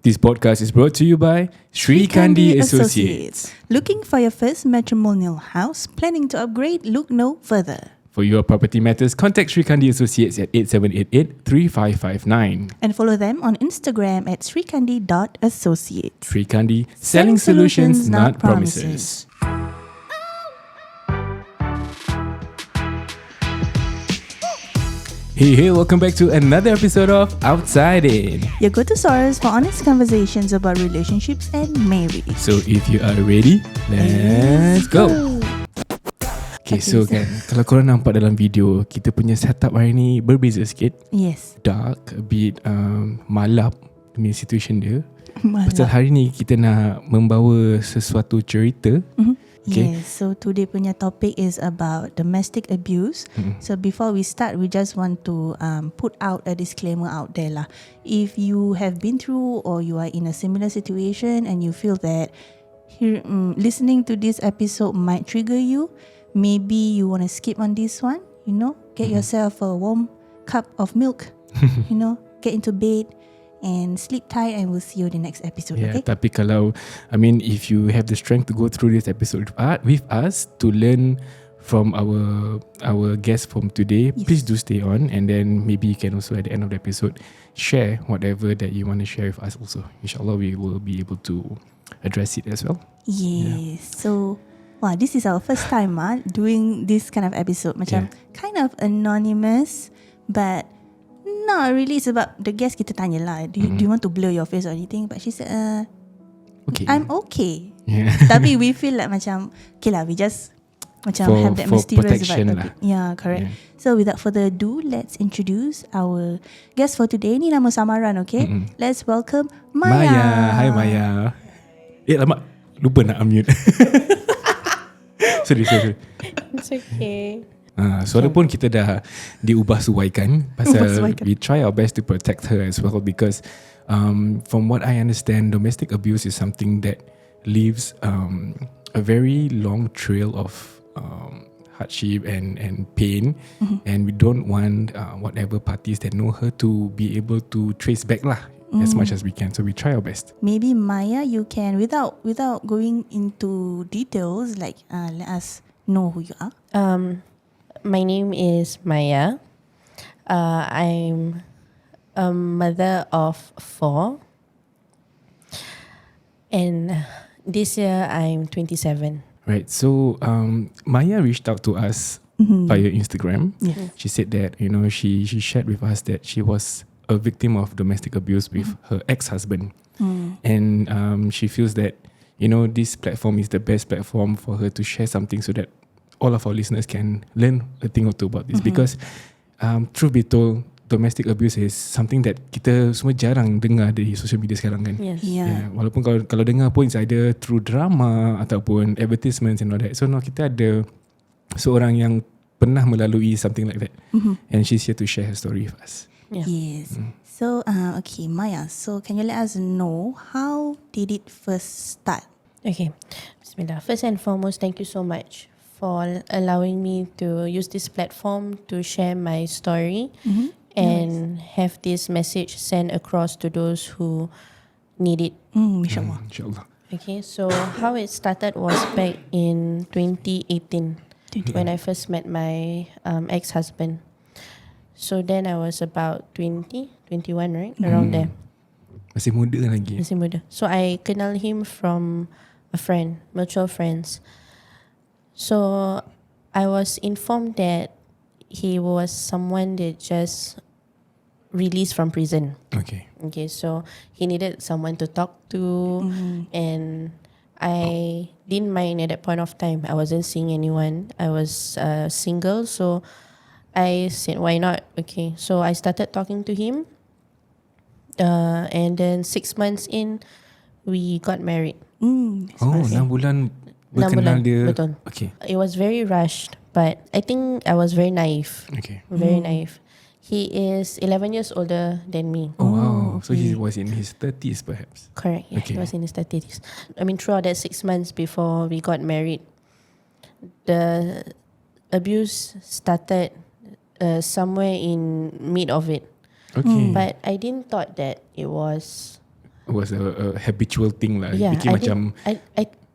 This podcast is brought to you by Sri Kandi Associates. Looking for your first matrimonial house? Planning to upgrade? Look no further. For your property matters, contact Sri Kandi Associates at 8788-3559. And follow them on Instagram at srikandi.associates. Sri Kandi, selling solutions, not promises. Hey, welcome back to another episode of OUTSIDEIN. Your go-to source for honest conversations about relationships and marriage. So if you are ready, let's go. Okay, so kan, kalau korang nampak dalam video, kita punya setup hari ni berbeza sikit. Yes. Dark, a bit malap punya situation dia. Malap. Pasal hari ni kita nak membawa sesuatu cerita. Okay. Yes, so today punya topic is about domestic abuse. So before we start, we just want to put out a disclaimer out there lah. If you have been through or you are in a similar situation and you feel that listening to this episode might trigger you, maybe you want to skip on this one, get yourself a warm cup of milk, get into bed and sleep tight, and we'll see you in the next episode. Yeah, okay? Tapi kalau, if you have the strength to go through this episode with us to learn from our guest from today, Yes. please do stay on, and then maybe you can also at the end of the episode share whatever that you want to share with us also. InsyaAllah we will be able to address it as well. Yes. So, wow, this is our first time doing this kind of episode. Macam kind of anonymous, but not really. It's about the guest. Kita tanya lah, do you want to blur your face or anything? But she said, Okay. I'm okay. Yeah. Tapi we feel like macam, okay lah, we just macam have that for mysterious protection vibe. lah. Yeah, correct. Yeah. So without further ado, let's introduce our guest for today. Ni nama samaran, okay? Let's welcome Maya. Hi Maya. Lama lupa nak unmute. sorry. It's okay. Suara pun kita dah diubah suaikan pasal we try our best to protect her as well, because from what I understand, domestic abuse is something that leaves a very long trail of hardship and pain, and we don't want whatever parties that know her to be able to trace back lah as much as we can. So we try our best. Maybe Maya, you can without going into details, like let us know who you are. My name is Maya. I'm a mother of 4. And this year I'm 27. Right. So Maya reached out to us via Instagram. Yes. She said that she shared with us that she was a victim of domestic abuse with her ex-husband, and she feels that this platform is the best platform for her to share something so that all of our listeners can learn a thing or two about this, because truth be told, domestic abuse is something that kita semua jarang dengar dari social media sekarang kan. Yes. Yeah. Walaupun kalau dengar pun it's either through drama ataupun advertisements and all that. So now kita ada seorang yang pernah melalui something like that, and she's here to share her story with us. Yeah. Yes. So, okay, Maya. So, can you let us know how did it first start? Okay. Bismillah. First and foremost, thank you so much for allowing me to use this platform to share my story and have this message sent across to those who need it. InsyaAllah. InsyaAllah. Okay, so how it started was back in 2018 when I first met my ex-husband. So then I was about 20, 21, right? Around there. Masih muda lagi. Masih muda. So I kenal him from a friend, mutual friends. So I was informed that he was someone that just released from prison. Okay. Okay, so he needed someone to talk to, and I didn't mind at that point of time. I wasn't seeing anyone. I was single, so I said, why not? Okay, so I started talking to him, and then 6 months in, we got married. 6 bulan berkenal 6 bulan, dia. betul. Okay. It was very rushed, but I think I was very naive. Okay. Very naive. He is 11 years older than me. Oh wow. So he was in his 30s perhaps. Correct. Yeah, Okay. he was in his 30s. I mean, throughout that 6 months before we got married, the abuse started somewhere in mid of it. Okay. But I didn't thought that it was was a habitual thing lah. Yeah, It became macam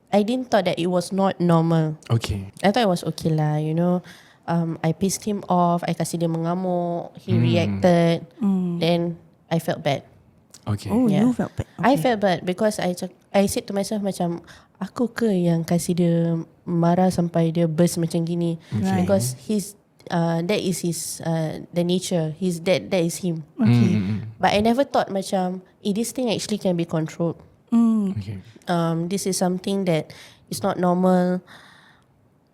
I didn't thought that it was not normal. okay. I thought it was okay lah, you know. I pissed him off. I kasih dia mengamuk. He reacted. Then I felt bad. Okay. Oh, Yeah. you felt bad. I felt bad because I said to myself macam aku ke yang kasih dia marah sampai dia burst macam gini. Right. Because that is his the nature. That is him. Okay. But I never thought macam this thing actually can be controlled. Okay. This is something that is not normal.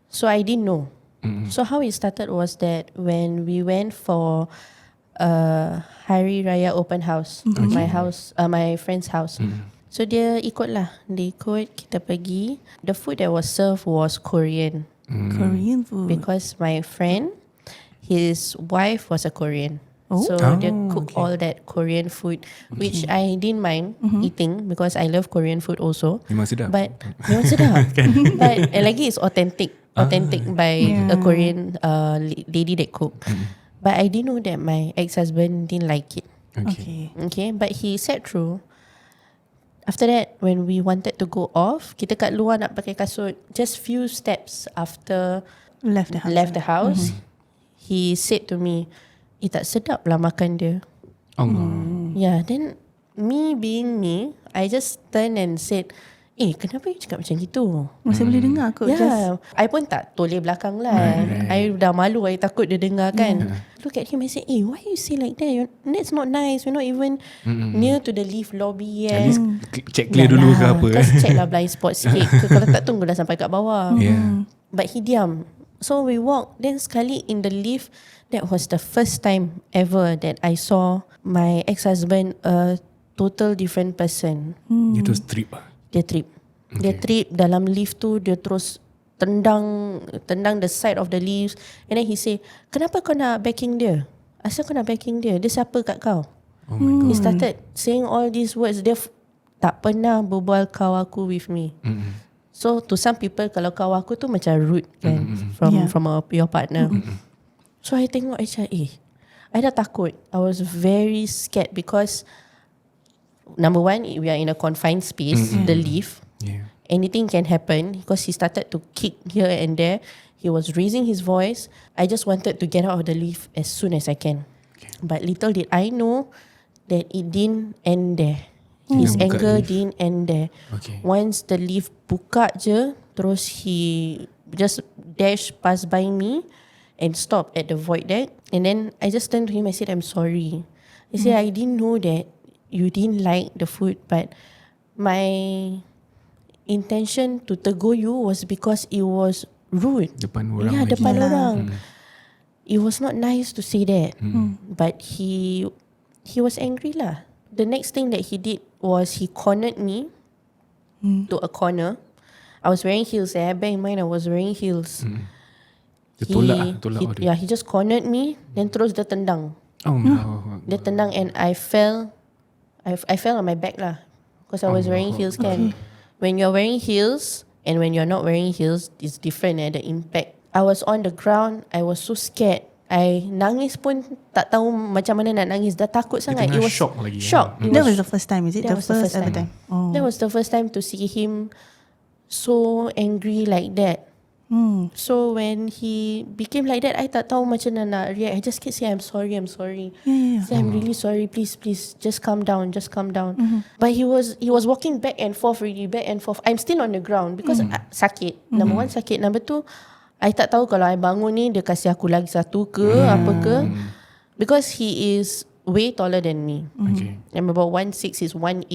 So I didn't know. So how it started was that when we went for Hari Raya open house, my friend's house. So dia ikut lah. Dia ikut, kita pergi. The food that was served was Korean. Korean food. Because my friend, his wife was a Korean. So dia cook all that Korean food, which I didn't mind eating because I love Korean food also. Memang sedap. But memang sedap. But lagi it's authentic by a Korean lady that cook. But I didn't know that my ex-husband didn't like it. Okay, but he said through. After that, when we wanted to go off, kita kat luar nak pakai kasut. Just few steps after Left the house. he said to me, tak sedap lah makan dia. Yeah, then me being me, I just turned and said, kenapa you cakap macam gitu? Masih boleh dengar kot. Yeah, I pun tak toleh belakang lah. I dah malu, I takut dia dengar kan. Look at him, I say, why you say like that? That's not nice. We're not even near to the lift lobby At yet. least check clear dulu ke apa. Just check lah blind spot sikit. Kalau tak tunggu dah sampai kat bawah. Yeah. But he diam. So we walk. Then sekali in the lift, that was the first time ever that I saw my ex-husband a total different person. Itu trip. Dia trip. Dia trip dalam lift tu, dia terus tendang the side of the lift. And then he say, kenapa kau nak backing dia? Asal kau nak backing dia? Dia siapa kat kau? Oh my God. He started saying all these words. Dia tak pernah berbual kau aku with me. So to some people, kalau kau aku tu macam rude kan, from your partner. So I tengok macam I dah takut. I was very scared because number one, we are in a confined space, the lift. Yeah. Anything can happen because he started to kick here and there. He was raising his voice. I just wanted to get out of the lift as soon as I can. But little did I know that it didn't end there. His anger didn't end there. Once the lift buka je, terus he just dash past by me and stopped at the void deck. And then I just turned to him, I said, I'm sorry. I said, I didn't know that you didn't like the food, but my intention to tegur you was because it was rude. Depan orang Yeah, lagi. depan orang. It was not nice to say that. But he was angry lah. The next thing that he did was he cornered me to a corner. I was wearing heels. Bear in mind I was wearing heels. Dia tolak dia. He just cornered me. Then terus dia tendang. Oh no. Dia tendang and I fell on my back lah. Because I was wearing heels kan. When you're wearing heels and when you're not wearing heels, it's different the impact. I was on the ground. I was so scared. I nangis pun tak tahu macam mana nak nangis. Dah takut sangat. It was shock lagi. Shock. That was the first time, is it? That was the first ever time. Oh. That was the first time to see him so angry like that. So when he became like that, I tak tahu macam mana nak react. I just kept saying, I'm sorry. Say, I'm really sorry. Please, just calm down. But he was walking back and forth. I'm still on the ground because sakit. Number one, sakit. Number two, I tak tahu kalau I bangun ni dia kasih aku lagi satu ke apa ke. Because he is way taller than me. I'm about 1'6", he's 1'8".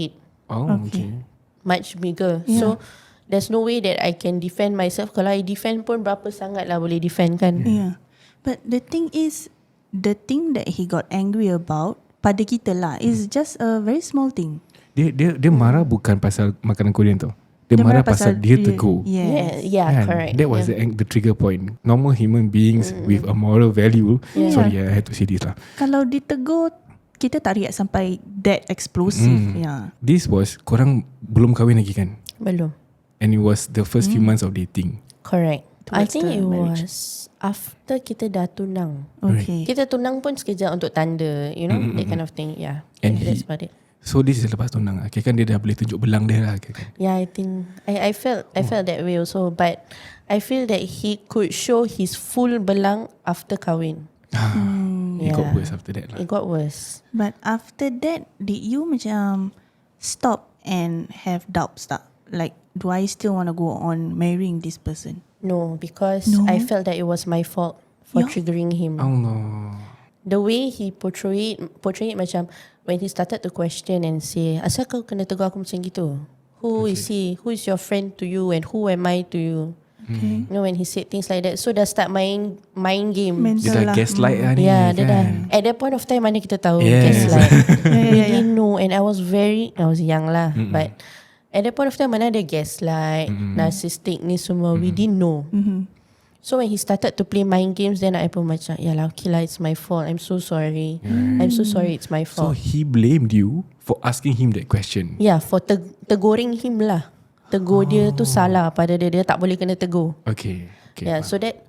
Oh, okay. Much bigger. So there's no way that I can defend myself. Kalau I defend pun berapa sangat lah boleh defend kan. Yeah. But the thing is, the thing that he got angry about pada kita lah is just a very small thing. Dia marah bukan pasal makanan Korean tu. Dia marah pasal dia tegur. Yes. Yeah, correct. That was the trigger point. Normal human beings with a moral value. Sorry, I had to say this lah. Kalau ditegur, kita tak react sampai that explosive. Yeah. This was, korang belum kahwin lagi kan? Belum. And it was the first few months of dating. Correct. I Towards think the it marriage. was after kita dah tunang. Okay. Kita tunang pun sekejap untuk tanda, that kind of thing. Yeah. And that's about it. So this is lepas tunang. Okay, kan dia dah boleh tunjuk belang dia lah. Okay, kan? Yeah, I think I felt that way also, but I feel that he could show his full belang after kahwin. It got worse after that lah. It got worse. But after that, did you macam stop and have doubts tak? Like, do I still want to go on marrying this person? No, because I felt that it was my fault for triggering him. Allah. The way he portray it macam when he started to question and say, asal kau kena tegur aku macam gitu? Who is he? Who is your friend to you and who am I to you? Okay. You know, when he said things like that, so dah start mind game. Dia dah gaslight lah ni. Yeah, kan? dia dah. At that point of time, mana kita tahu Yes. gaslight. We didn't know, and I was young lah. But at that point of time, mana ada gaslight, narcissistic ni semua, we didn't know. So when he started to play mind games, then I pun macam, yalah, okay lah, it's my fault. I'm so sorry. I'm so sorry, it's my So fault. he blamed you for asking him that question. Yeah, for teguring him lah. Tegur dia tu salah pada dia. Dia tak boleh kena tegur. Okay. Yeah, so that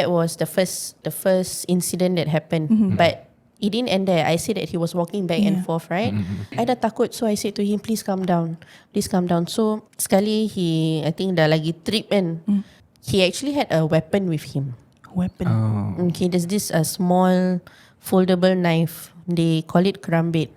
was the first incident that happened. But it didn't end there. I said that he was walking back and forth, right? I dah takut, so I said to him, please calm down. So sekali I think dah lagi trip kan. He actually had a weapon with him. Weapon. Okay, there's this small foldable knife. They call it kerambit.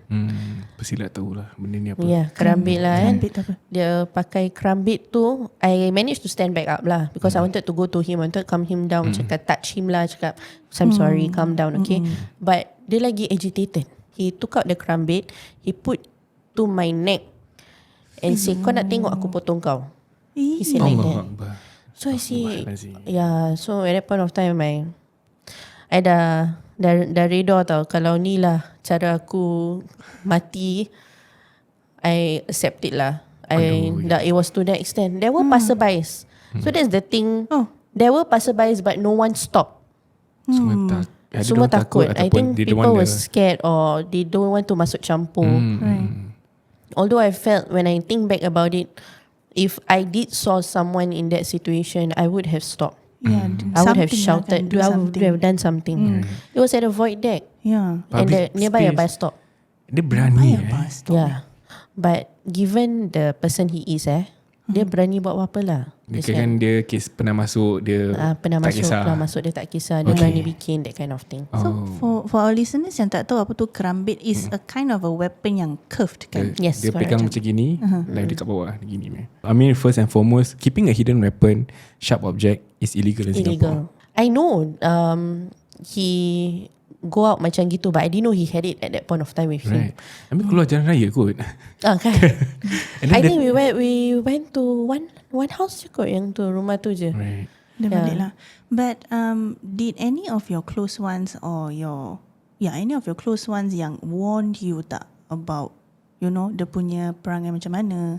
Pesilat tahu lah benda ni apa. Yeah, kerambit lah kan. Kerambit apa? Dia pakai kerambit tu. I managed to stand back up lah, because I wanted to go to him, I wanted to calm him down, cakap touch him lah, cakap I'm sorry, calm down, okay. But dia lagi agitated. He took out the kerambit, he put to my neck and say, kau nak tengok aku potong kau? He said like that. Akbar. So I see, yeah. So at that point of time, I dah redha tau. Kalau ni lah cara aku mati, I accept it lah. It was to that extent. There were passerbys. So that's the thing. There were passerbys, but no one stopped. Semua takut. I think people were scared or they don't want to masuk campur. Right. Although I felt, when I think back about it, if I did saw someone in that situation, I would have stopped. Yeah, I would have shouted. I would have done something. It was at a void deck. Yeah. And nearby a bus stop. Dia berani Yeah. But given the person he is, dia berani buat apa lah. Dia kan dia kes pernah masuk, dia pernah tak masuk, kisah. pernah masuk, dia tak kisah. Dia berani bikin that kind of thing. So for our listeners yang tak tahu apa tu kerambit, is a kind of a weapon yang curved kan? Yes, Dia correct. pegang macam gini, live dekat bawah gini. I mean, first and foremost, keeping a hidden weapon, sharp object is illegal in Singapore. I know he go out macam gitu, but I didn't know he had it at that point of time with him. Right. I mean, keluar jalan raya kot. Kan? And then I think we went to one house je kot, yang tu rumah tu je. Right. Dia balik lah. But did any of your close ones or any of your close ones yang warned you tak about, you know, dia punya perangai macam mana?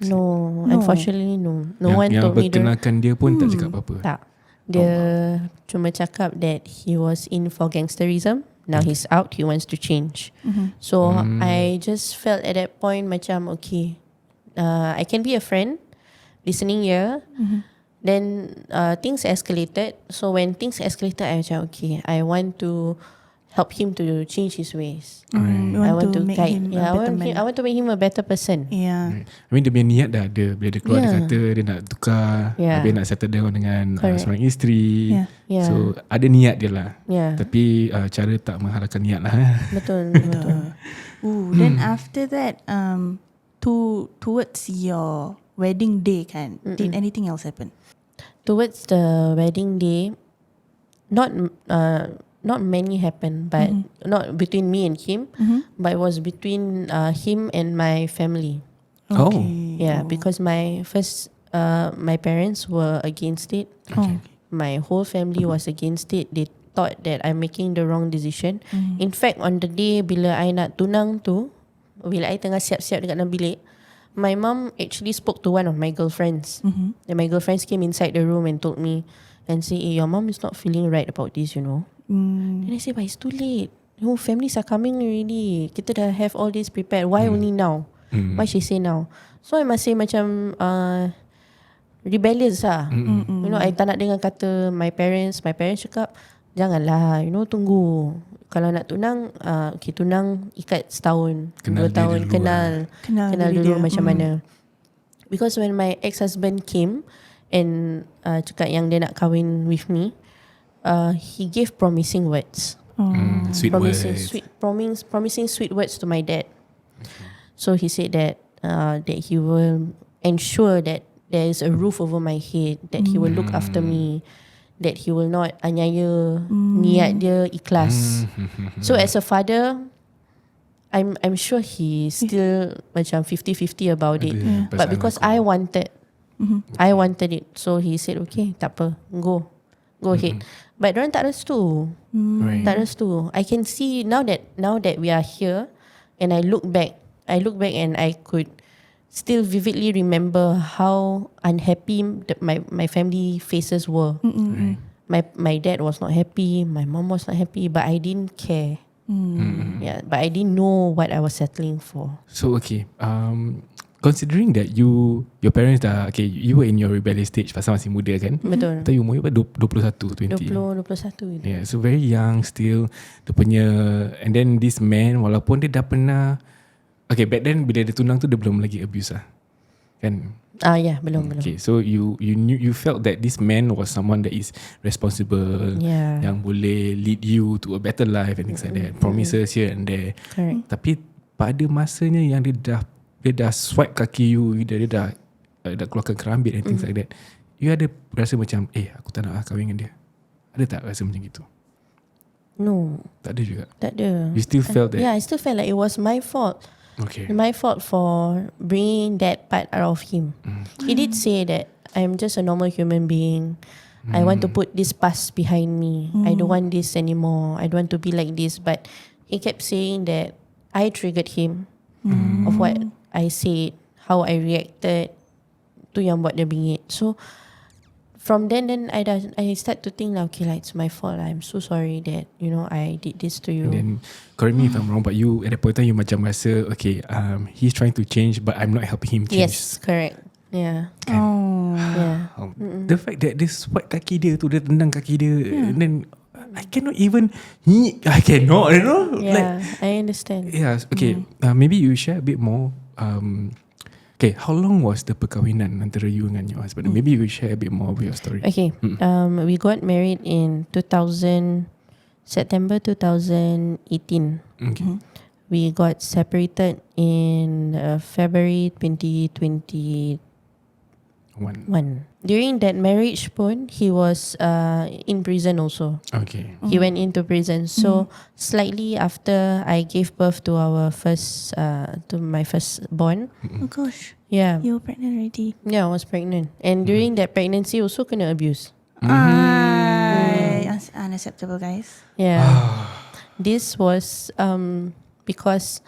No, unfortunately no. No one yang told me. berkenalkan dia pun tak cakap apa-apa. Tak. Dia cuma cakap that he was in for gangsterism. Now he's out, he wants to change. So I just felt at that point macam, okay, I can be a friend, listening ear. Then things escalated. So when things escalated, I macam, okay, I want to help him to change his ways. You I want want to make guide. him Yeah, a better man. I want to make him a better person. Yeah. I mean, dia punya niat dah ada. Bila dia keluar, dia kata dia nak tukar, habis nak settle down dengan seorang isteri. Yeah. So ada niat dia lah. Yeah. Tapi cara tak menghalalkan niat lah. Betul. Then after that, towards your wedding day kan, did anything else happen? Towards the wedding day, not many happened, but not between me and him, but it was between him and my family. Yeah, because my parents were against it. My whole family was against it. They thought that I'm making the wrong decision. In fact, on the day bila I nak tunang tu, bila I tengah siap-siap dekat dalam bilik, my mom actually spoke to one of my girlfriends. And my girlfriends came inside the room and told me and say, your mom is not feeling right about this, you know. And I say, but it's too late. Families are coming already. Kita dah have all this prepared. Why only now? Why she say now? So I must say macam rebellious lah. You know, I tak nak dengar kata my parents. My parents cakap, janganlah, you know, tunggu. kalau nak tunang, okay, tunang ikat setahun, Kenal 2 dia tahun, dulu kenal dulu macam mana. Because when my ex-husband came and cakap yang dia nak kahwin with me, he gave promising words. Sweet words. Promising sweet words to my dad. So he said that he will ensure that there is a roof over my head, that he will look after me, that he will not anyaya, niat dia ikhlas. So as a father, I'm sure he still macam 50-50 about it. But because I wanted it, so he said okay, tak apa, go ahead. But diorang tak restu. Tak restu. I can see now that we are here, and I look back and I could still vividly remember how unhappy my family faces were. My dad was not happy, my mom was not happy, but I didn't care. Yeah, but I didn't know what I was settling for. So okay, considering that your parents dah, okay, you were in your rebellious stage pasal masih muda kan? Betul. Tapi umur you 21, 20. 21 gitu. Yeah, so very young still. Dia punya, and then this man, walaupun dia dah pernah, okay, back then bila dia tunang tu dia belum lagi abuse lah, kan? Yeah, belum. Okay, so you knew, you felt that this man was someone that is responsible, yang boleh lead you to a better life and things like that. Promises here and there. Correct. Tapi pada masanya yang dia dah swipe kaki you, dia dah keluarkan kerambit and things like that, you ada rasa macam aku tak nak kahwin dengan dia? Ada tak rasa macam gitu? No. Tak ada juga? Tak ada. You still felt that? Yeah, I still felt like it was my fault. Okay. My fault for bringing that part out of him. He did say that I'm just a normal human being. I want to put this past behind me. I don't want this anymore. I don't want to be like this. But he kept saying that I triggered him of what I said, how I reacted. Tu yang buat dia bingit. So from then I start to think like, okay, like it's my fault. I'm so sorry that I did this to you. And then correct me if I'm wrong, but you at that point in time you macam rasa okay, he's trying to change but I'm not helping him change. Yes, correct. Yeah. Yeah. The fact that this swipe kaki dia tu, dia tendang kaki dia, and then I cannot even Yeah, I understand. Yeah, okay. Maybe you share a bit more. Okay, how long was the perkahwinan antara you dengan your husband? Maybe you share a bit more of your story. Okay. We got married in September 2018. Okay. We got separated in February 2021. During that marriage pun, he was in prison also. Okay. He went into prison. So slightly after I gave birth to to my first-born. Oh gosh. Yeah. You were pregnant already. Yeah, I was pregnant. And during that pregnancy also kena abuse. Unacceptable, guys. Yeah. This was because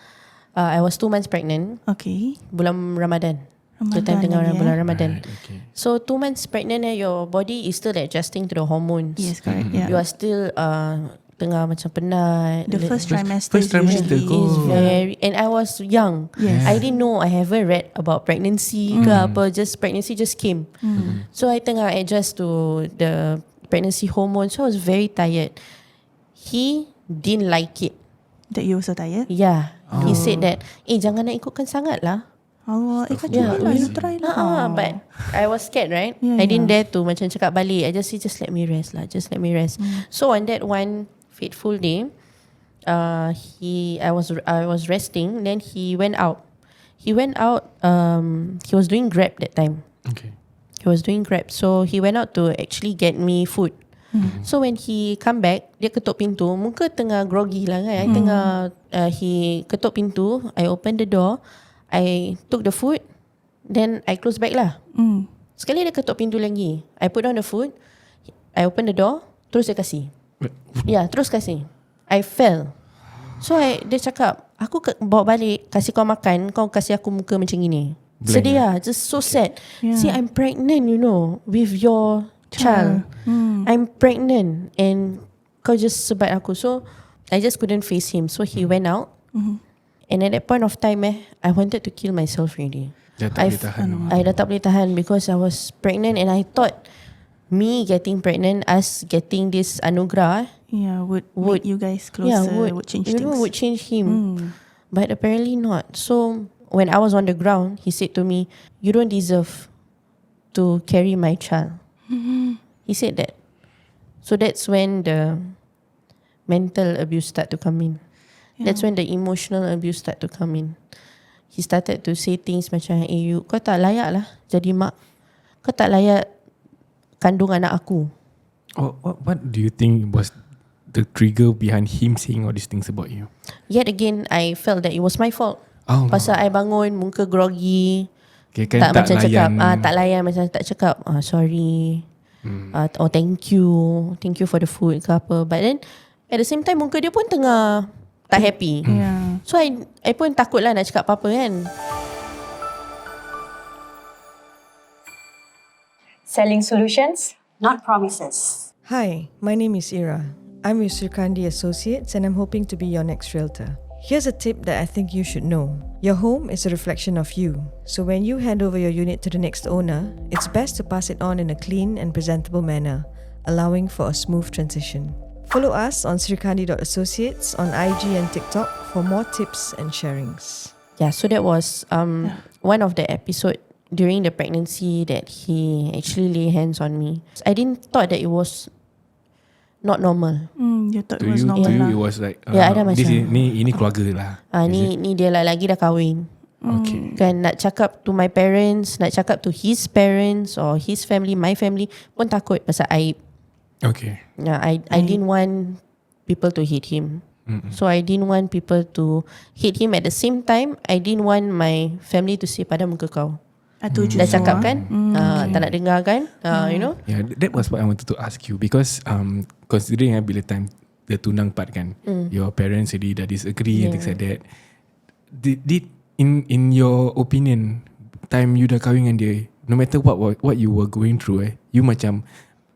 I was 2 months pregnant. Okay. Bulan Ramadan. The time tengah bulan Ramadan. Right, okay. So 2 months pregnant, your body is still adjusting to the hormones. Yes, correct. Yeah. You are still tengah macam penat. The first trimester first trimester usually is very, and I was young. Yes. I didn't know. I haven't read about pregnancy ke apa. Pregnancy just came. So I tengah adjust to the pregnancy hormone. So I was very tired. He didn't like it. That you were so tired? Yeah. He said that, jangan nak ikutkan sangat lah. Allah, you try lah. But I was scared, right? Yeah, I didn't dare to macam cakap balik. I just say, just let me rest lah. Just let me rest. So on that one fateful day, I was resting. Then he went out. He was doing Grab that time. Okay. He was doing Grab. So he went out to actually get me food. So when he come back, dia ketuk pintu. Muka tengah groggy lah kan. He ketuk pintu. I open the door. I took the food. Then I close back lah. Sekali dia ketuk pintu lagi. I put down the food. I open the door. Terus dia kasih. Terus kasih. I fell. So dia cakap, aku bawa balik, kasih kau makan, kau kasih aku muka macam gini. Sedih lah. Just so sad. See, I'm pregnant, with your child. I'm pregnant and kau just sebat aku. So I just couldn't face him. So he went out. And at that point of time, I wanted to kill myself really. I dah tak boleh tahan because I was pregnant and I thought me getting pregnant, us getting this anugerah, would make you guys closer, would change things. Would change him. But apparently not. So when I was on the ground, he said to me, "You don't deserve to carry my child." He said that. So that's when the mental abuse start to come in. That's when the emotional abuse start to come in. He started to say things macam, kau tak layak lah jadi mak. Kau tak layak kandung anak aku. What do you think was the trigger behind him saying all these things about you? Yet again, I felt that it was my fault. Pasal I bangun muka groggy. Kan tak macam cakap, tak layan, macam tak cakap, sorry. Thank you for the food ke apa. But then at the same time muka dia pun tengah tak happy. So I pun takut lah nak cakap apa-apa kan. Selling solutions, not promises. Hi, my name is Ira. I'm with Sri Kandi Associates and I'm hoping to be your next realtor. Here's a tip that I think you should know. Your home is a reflection of you. So when you hand over your unit to the next owner, it's best to pass it on in a clean and presentable manner, allowing for a smooth transition. Follow us on srikandi.associates on IG and TikTok for more tips and sharings. Yeah, so that was one of the episode during the pregnancy that he actually lay hands on me. I didn't thought that it was not normal. You thought it was normal to you lah. it was like ada macam ini keluarga lah. Ni dia lah lagi dah kahwin. Okay. Kan nak cakap to my parents, nak cakap to his parents or his family, my family pun takut pasal aib. Okay. Yeah, I didn't want people to hate him. So I didn't want people to hate him. At the same time, I didn't want my family to say pada muka kau. Dah cakap kan, tak nak dengar kan, you know. Yeah, that was what I wanted to ask you because considering bila time the tunang part kan, your parents already dah disagree and things like that. Did in your opinion, time you dah kahwin dengan dia, no matter what you were going through, you macam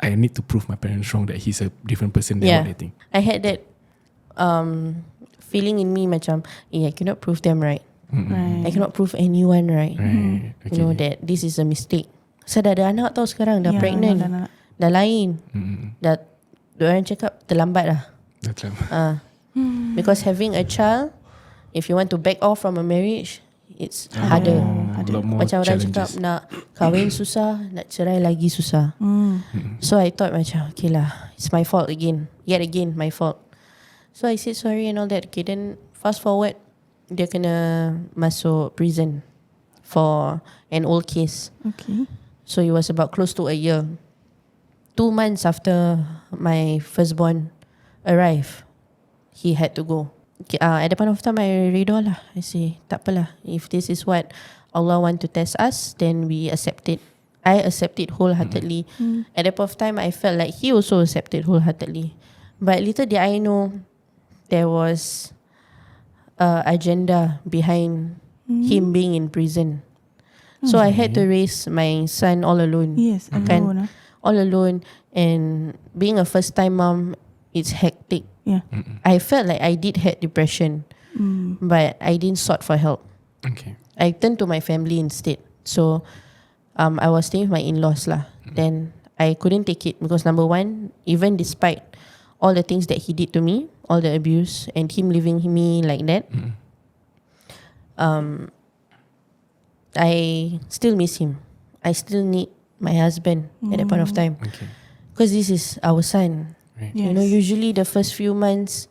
I need to prove my parents wrong that he's a different person than what they think. I had that feeling in me macam, I cannot prove them right. Right. I cannot prove anyone right. Okay. You know that this is a mistake. Saya dah ada anak tau sekarang, dah pregnant, dah lain. Dah orang cakap terlambat dah. Because having a child, if you want to back off from a marriage, it's harder. Macam orang cakap nak kahwin susah, nak cerai lagi susah. So I thought macam okay lah, it's my fault again. Yet again my fault. So I said sorry and all that. Okay, then fast forward, dia kena masuk prison for an old case. Okay. So it was about close to a year. 2 months after my firstborn arrived, he had to go. Okay, at the point of time, I redha lah. I say, tak apalah. If this is what Allah want to test us, then we accept it. I accept it wholeheartedly. At that point of time, I felt like he also accepted wholeheartedly. But little did I know, there was agenda behind him being in prison. So I had to raise my son all alone. Yes, alone. All alone, and being a first time mom, it's hectic. Yeah. I felt like I did have depression, but I didn't sought for help. Okay. I turned to my family instead. So I was staying with my in-laws lah. Then I couldn't take it because number one, even despite all the things that he did to me, all the abuse and him leaving me like that, I still miss him. I still need my husband at that point of time. Okay. Because this is our son. Right. Yes. You know, usually the first few months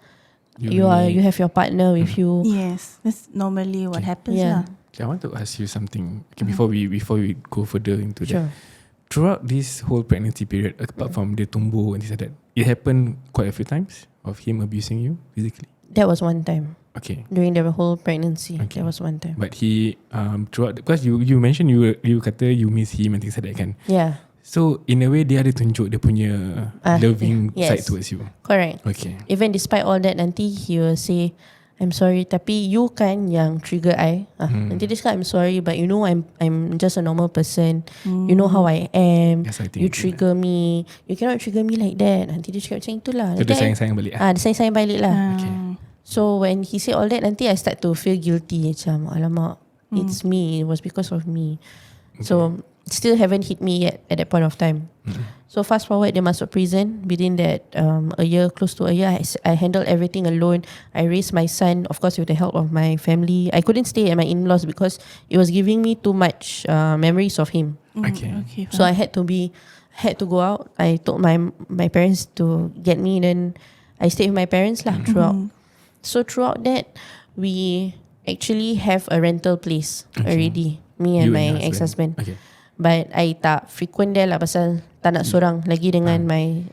you have your partner with you. Yes, that's normally what happens lah. I want to ask you something before we go further into Sure. that. Throughout this whole pregnancy period, apart from the tumbuk and things like that, it happened quite a few times of him abusing you physically. That was one time. Okay. During the whole pregnancy. Okay. That was one time. But he throughout, because you mentioned you kata you miss him and things like that kan. Yeah. So in a way dia ada tunjuk dia punya loving yes. side towards you. Correct. Okay. Even despite all that, nanti he will say, I'm sorry, tapi you kan yang trigger I. Nanti dia cakap, I'm sorry, but you know I'm just a normal person. You know how I am. Yes, I think you trigger me. You cannot trigger me like that. Nanti dia cakap macam itulah. So dia sayang-sayang balik. Dia sayang-sayang balik lah. Okay. So when he said all that, nanti I start to feel guilty. Macam, alamak, it's me. It was because of me. So still haven't hit me yet at that point of time. So fast forward, dia masuk prison. Within that a year, close to a year, I handled everything alone. I raised my son, of course, with the help of my family. I couldn't stay at my in-laws because it was giving me too much memories of him. Okay. So I had to go out. I told my parents to get me, then I stayed with my parents lah throughout. So throughout that, we actually have a rental place already. Me and You my your ex-husband. Okay. But I tak frequent there lah pasal tak nak sorang lagi dengan my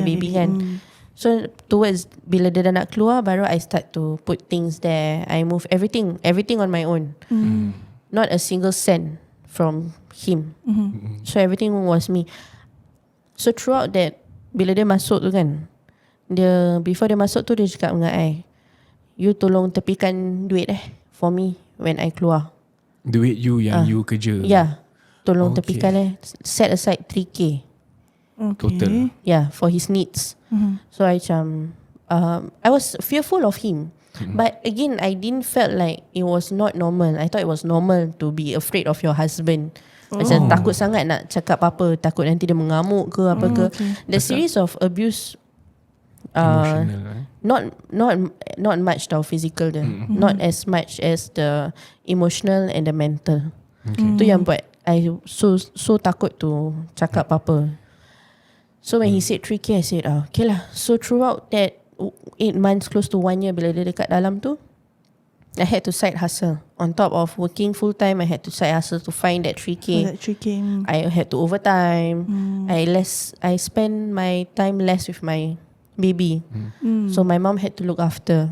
baby kan. So towards bila dia dah nak keluar, baru I start to put things there. I move everything on my own. Not a single cent from him. So everything was me. So throughout that, bila dia masuk tu kan, before dia masuk tu dia cakap dengan I, you tolong tepikan duit for me when I keluar. Duit you yang you kerja. Yeah, tolong tepikan set aside 3K. Total. Yeah, for his needs. So I macam I was fearful of him. But again, I didn't felt like it was not normal. I thought it was normal to be afraid of your husband. Macam takut sangat nak cakap apa, takut nanti dia mengamuk ke apa ke. The series of abuse Emotional, not much tau physical dia. Not as much as the emotional and the mental. Tu yang buat I so takut to cakap apa. So when he said 3K, I said okay lah. So throughout that 8 months, close to 1 year, bila dia dekat dalam tu, I had to side hustle. On top of working full time, I had to side hustle to find that 3K. I had to overtime. I spend my time less with my baby. So my mom had to look after,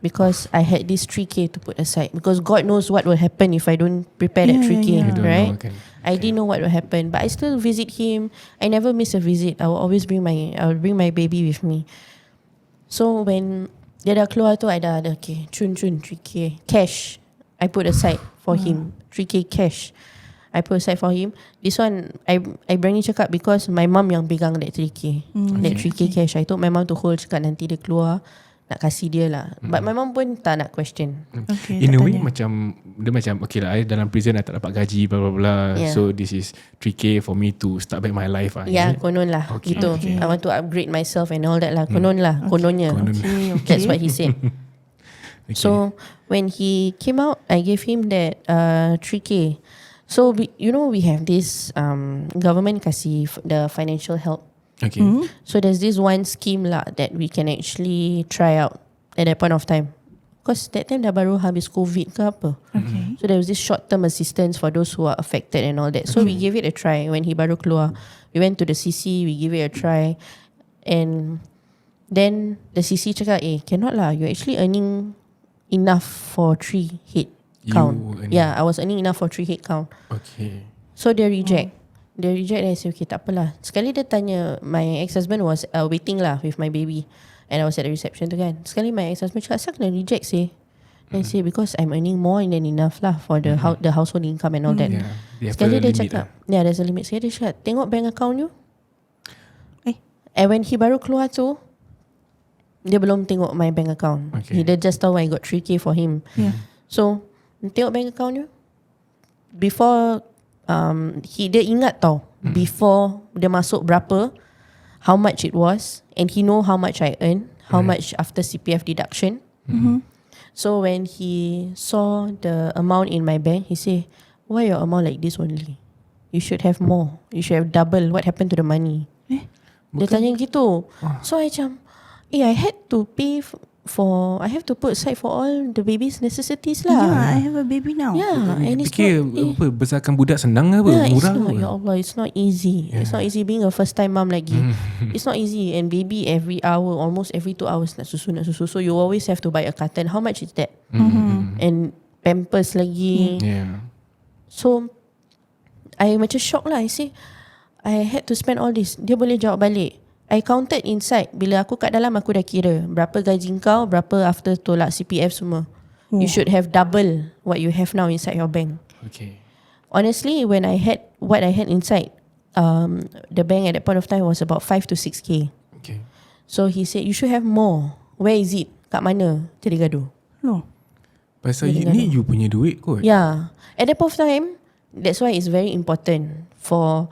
because I had this 3K to put aside, because God knows what will happen if I don't prepare that 3K, right? I didn't know what will happen, but I still visit him. I never miss a visit. I will always bring my baby with me. So when dia dah keluar tu, I dah ada okay, cun 3K cash I put aside for him. 3K cash I put aside for him. This one I berani cakap because my mum yang pegang that 3K. That 3K cash, I told my mum to hold, cakap nanti dia keluar nak kasih dia lah. But my mum pun tak nak question. In a way macam dia macam okay lah, I dalam prison I tak dapat gaji bla bla bla. So this is 3K for me to start back my life lah. Konon lah gitu. I want to upgrade myself and all that lah. Konon lah, kononnya. That's what he said. So when he came out, I gave him that 3K. So we have this government kasih the financial help. Okay. So there's this one scheme lah that we can actually try out at that point of time. Because that time dah baru habis COVID ke apa. So there was this short-term assistance for those who are affected and all that. So we gave it a try when he baru keluar. We went to the CC, we gave it a try. And then the CC cakap, cannot lah, you're actually earning enough for 3 head count. Yeah, I was earning enough for 3 head count. Okay. So they reject. Dia reject, and I say okay, tak apalah. Sekali dia tanya, my ex-husband was waiting lah with my baby, and I was at the reception tu kan. Sekali my ex-husband cakap, asal kena reject sih? Then I say because I'm earning more than enough lah for the household income and all that. Sekali dia cakap, there's a limit. Sekali dia cakap, tengok bank account you. And when he baru keluar tu, dia belum tengok my bank account. He just tahu I got 3K for him. So tengok bank account you. Before dia ingat tau, before dia masuk berapa, how much it was, and he know how much I earn, how much after CPF deduction. So when he saw the amount in my bank, he say, why your amount like this only? You should have more. You should have double. What happened to the money? Dia tanya gitu. So I macam, I had to pay I have to put aside for all the baby's necessities lah. Yeah, I have a baby now. Yeah, and it's fikir apa, besarkan budak senang ke apa? Murah ke? Ya Allah, it's not easy. It's not easy being a first time mom lagi. It's not easy. And baby every hour, almost every 2 hours nak susu. So you always have to buy a carton. How much is that? And pampers lagi. So I macam shock lah. I say I had to spend all this. Dia boleh jawab balik, I counted inside. Bila aku kat dalam, aku dah kira berapa gaji kau, berapa after tolak CPF semua. You should have double what you have now inside your bank. Okay. Honestly, when I had what I had inside, the bank at that point of time was about 5 to 6K. Okay. So he said, you should have more. Where is it? Kat mana? Jadi gaduh. No. Pasal ni you punya duit kot. Yeah. At that point of time, That's why it's very important for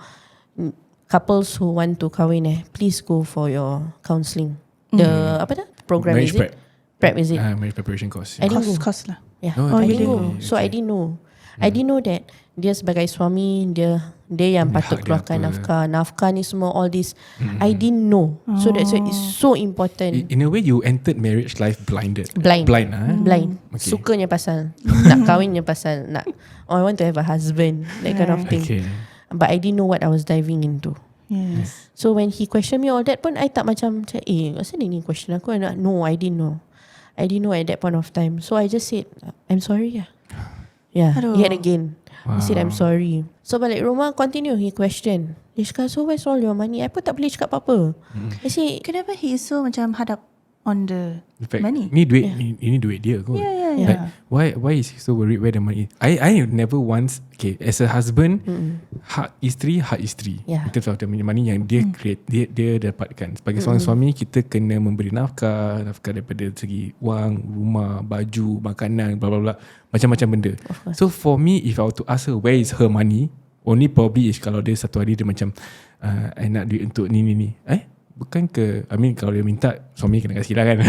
couples who want to kahwin. Please go for your counselling. The apa dah program Marriage is it? Prep is it? Marriage preparation course. I didn't go. Cost lah. Yeah. Oh, I you didn't go. didn't. So I Okay. didn't know. I didn't know that dia sebagai suami dia yang Dia patut hak dia keluarkan apa. nafkah ni semua, all this. I didn't know. So that's why it's so important. In a way, you entered marriage life blinded. Blind. Blind, ah. Blind. Okay. Sukanya pasal nak kahwinnya pasal nak I want to have a husband, that kind of thing. Okay. But I didn't know what I was diving into. Yes. So when he questioned me all that pun, I tak macam asal ni question aku? No, I didn't know. I didn't know at that point of time. So I just said, I'm sorry. Yeah, Aduh. yet again. I said, I'm Wow. sorry. So balik rumah, continue, he questioned. Dia cakap, so where's all your money? I pun tak boleh cakap apa-apa. I say, Kenapa he is so macam hadap on the In fact, money? ni duit, ini duit dia kot. Yeah. Like, why is he so worried where the money is? I never once, okay, as a husband, hak isteri. Yeah. In terms of the money yang dia create, dia dapatkan. Sebagai seorang suami, kita kena memberi nafkah daripada segi wang, rumah, baju, makanan, bla bla bla, macam-macam benda. So for me, if I were to ask her where is her money, only probably is kalau dia satu hari dia macam I nak duit untuk ni. Bukan ke, I mean kalau dia minta, suami kena kasih lah kan.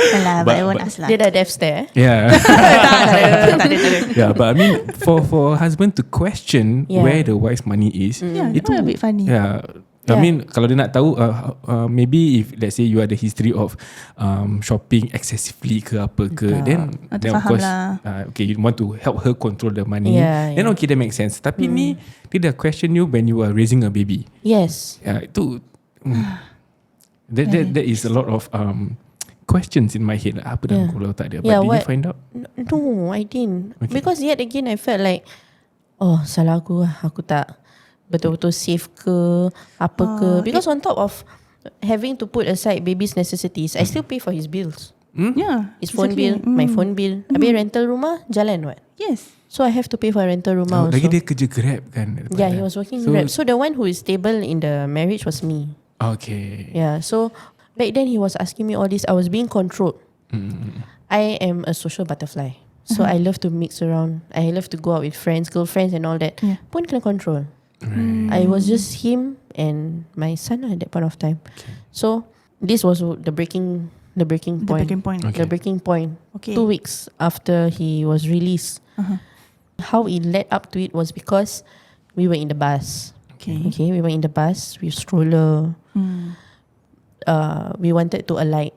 Alah, but I won't ask lah. dia dah death stare. Yeah. Tak ada. Yeah, but I mean for a husband to question Yeah. where the wife's money is, Yeah, itu a bit funny. Yeah. I Yeah. mean kalau dia nak tahu maybe if let's say you ada history of shopping excessively ke apa ke, then Atau of faham course lah. okay, you want to help her control the money, Yeah, then yeah. okay, that makes sense. Tapi ni dia dah question you when you are raising a baby. Yes. Itu that is a lot of questions in my head. Apa dalam Yeah. kepala tak ada. But Yeah, did what- you find out? No, I didn't. Okay. Because yet again, I felt like, salah aku lah. Aku tak betul-betul safe ke, apa ke. Because on top of having to put aside baby's necessities, I still pay for his bills. Yeah. His phone exactly. bill, my phone bill. Habis rental rumah, jalan what? Yes. So I have to pay for rental rumah also. Lagi dia kerja Grab kan. Yeah, he was working Grab. So the one who is stable in the marriage was me. Okay. Yeah, so back then he was asking me all this. I was being controlled. I am a social butterfly. So I love to mix around. I love to go out with friends, girlfriends and all that. Yeah. Pun kena control. Right. I was just him and my son at that point of time. So this was the breaking point. The breaking point. Okay. The breaking point. Okay. 2 weeks after he was released. How it led up to it was because we were in the bus. Okay. We were in the bus with stroller. We wanted to alight.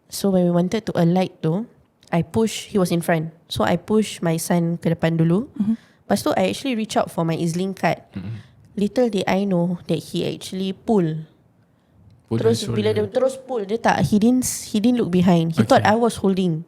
So when we wanted to alight tu, he was in front. So I push my son ke depan dulu. Lepas tu I actually reach out for my EZ-Link card. Little did I know that he actually pull. Terus bila dia terus pull, dia tak, he didn't look behind. He thought I was holding.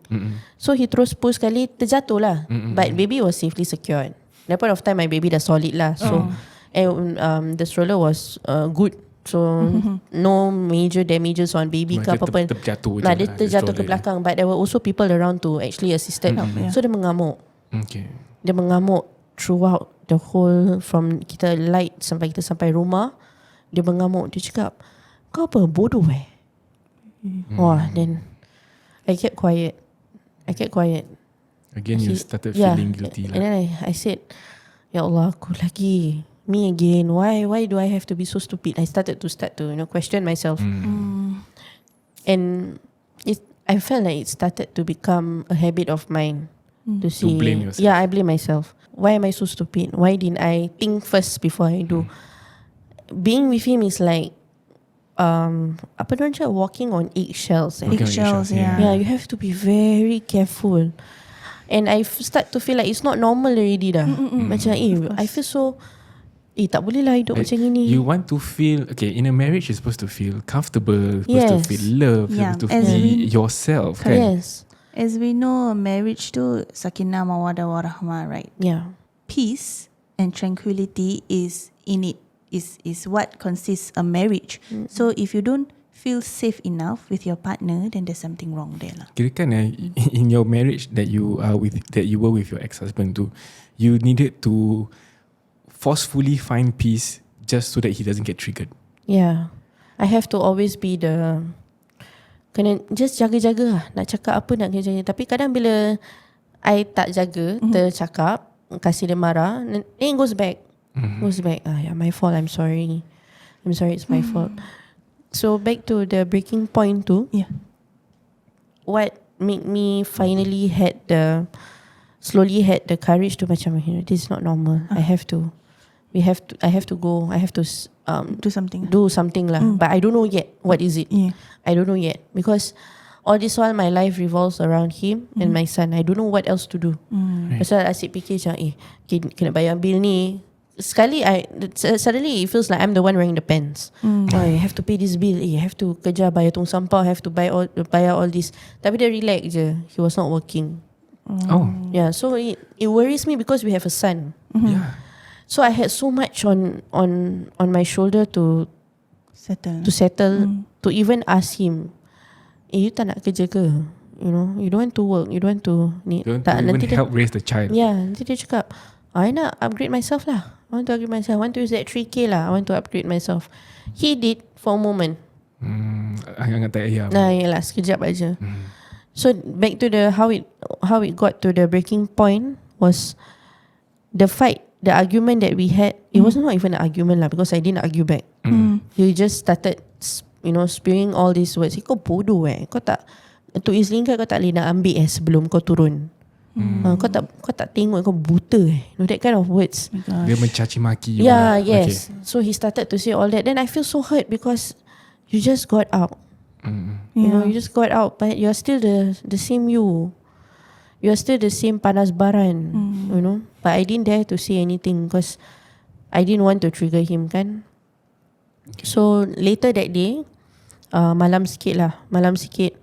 So he terus pull sekali, terjatuh lah. But baby was safely secured. That point of time my baby dah solid lah. So and the stroller was good. So no major damages on baby ke apa-apa. Terjatuh je Nah, dia lah, terjatuh ke stroller belakang. But there were also people around to actually assisted. So dia mengamuk. Okay. Dia mengamuk throughout the whole, from kita light sampai kita sampai rumah. Dia mengamuk. Dia cakap, kau apa bodoh Wah, then I kept quiet. Again you started Yeah. feeling guilty And lah. then I said, Ya Allah, aku lagi, me again. Why do I have to be so stupid? I started to question myself. And I felt like it started to become a habit of mine to see. blame yourself. Yeah, I blame myself. Why am I so stupid? Why didn't I think first before I do? Being with him is like apa orang cakap, walking on eggshells. Walking on Eggshells, eggshells, Yeah, you have to be very careful. And I start to feel like it's not normal already dah. Macam I feel so tak boleh lah hidup macam ini. You want to feel, okay, in a marriage you're supposed to feel comfortable, supposed to Yes. feel love, Yeah, supposed to as be yourself kan. Yes. As we know, marriage tu sakinah mawadah warahmah, right? Yeah. Peace and tranquility is in it. Is what consists a marriage. So if you don't feel safe enough with your partner, then there's something wrong there lah. Kirakan in your marriage that you were with your ex-husband tu, you needed to forcefully find peace just so that he doesn't get triggered. Yeah. I have to always be kena just jaga-jaga lah. Nak cakap apa nak jaga. Tapi kadang bila I tak jaga, tercakap, kasih dia marah, then it goes back. Goes back. Yeah, my fault. I'm sorry. It's my fault. So back to the breaking point too. Yeah. What made me finally slowly had the courage to macam, this is not normal. I have to go. I have to Do something. do something lah. But I don't know yet. What is it? Yeah. I don't know yet because all this while my life revolves around him and my son. I don't know what else to do. Pasal asyik fikir macam kena bayar bil ni. Sekali suddenly it feels like I'm the one wearing the pants. I have to pay this bill. I have to kerja bayar tong sampah. I have to bayar all this. Tapi dia relax je. He was not working. Oh. Yeah, so it worries me because we have a son. Yeah. So I had so much on my shoulder to settle, to even ask him, you tak nak kerja ke? You know, you don't want to work, you don't want to ni. Don't even help raise the child. Yeah, nanti dia cakap, I nak upgrade myself lah. I want to upgrade myself. I want to use that 3K lah. I want to upgrade myself. He did for a moment. Angat tak ayam. Nah, yalah, sekejap aja. So back to the how it got to the breaking point was the fight, the argument that we had. It was not even an argument lah because I didn't argue back. He just started, spewing all these words. Kau bodoh kau tak untuk Izlin kau tak boleh nak ambil sebelum kau turun. Kau tak tengok kau buta that kind of words. Dia mencaci maki. Yeah, yes. Okay. So he started to say all that. Then I feel so hurt because you just got out. You know, you just got out, but you're still the same you. You're still the same panas baran. You know, but I didn't dare to say anything because I didn't want to trigger him kan. So later that day, malam sikit,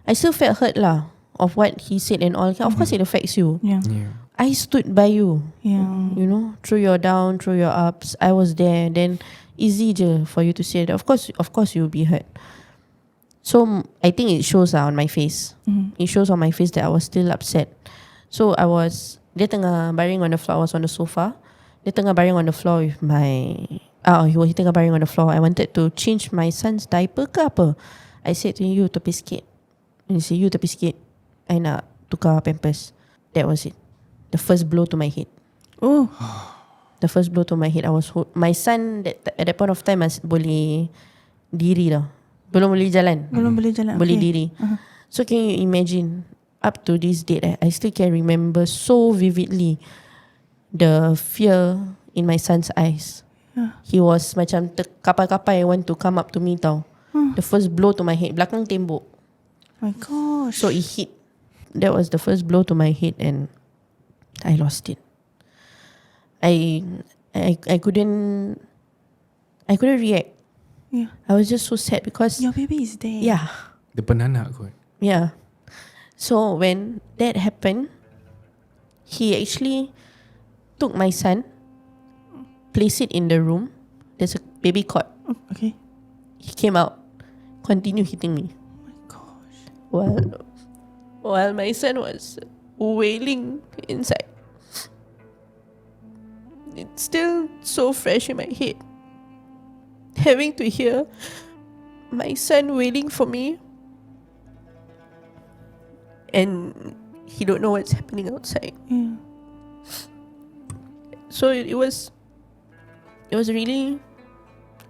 I still felt hurt lah of what he said and all. Of course it affects you. Yeah. I stood by you. Yeah. You know, through your down, through your ups, I was there. Then easy je for you to say that. Of course you'll be hurt. So I think it shows on my face. It shows on my face that I was still upset. So dia tengah baring on the floor. I was on the sofa. Dia tengah baring on the floor with he tengah baring on the floor. I wanted to change my son's diaper ke apa. I said to him, you tepi sikit. And he said, you tepi sikit. I nak tukar pampers. That was it. The first blow to my head. Oh. The first blow to my head. My son at that point of time boleh diri dah. Belum boleh jalan. Boleh diri. So can you imagine, up to this date, I still can remember so vividly the fear in my son's eyes. He was macam kapai-kapai want to come up to me tau. The first blow to my head, belakang tembok. My gosh. So it hit. That was the first blow to my head and I lost it. I couldn't react. Yeah. I was just so sad because Your baby is there. yeah. Dia penanak kot. Yeah. So when that happened, he actually took my son, placed it in the room. There's a baby cot. Okay. He came out, continued hitting me. Oh my gosh. While my son was wailing inside. It's still so fresh in my head. Having to hear my son wailing for me and he don't know what's happening outside. Yeah. So it was really,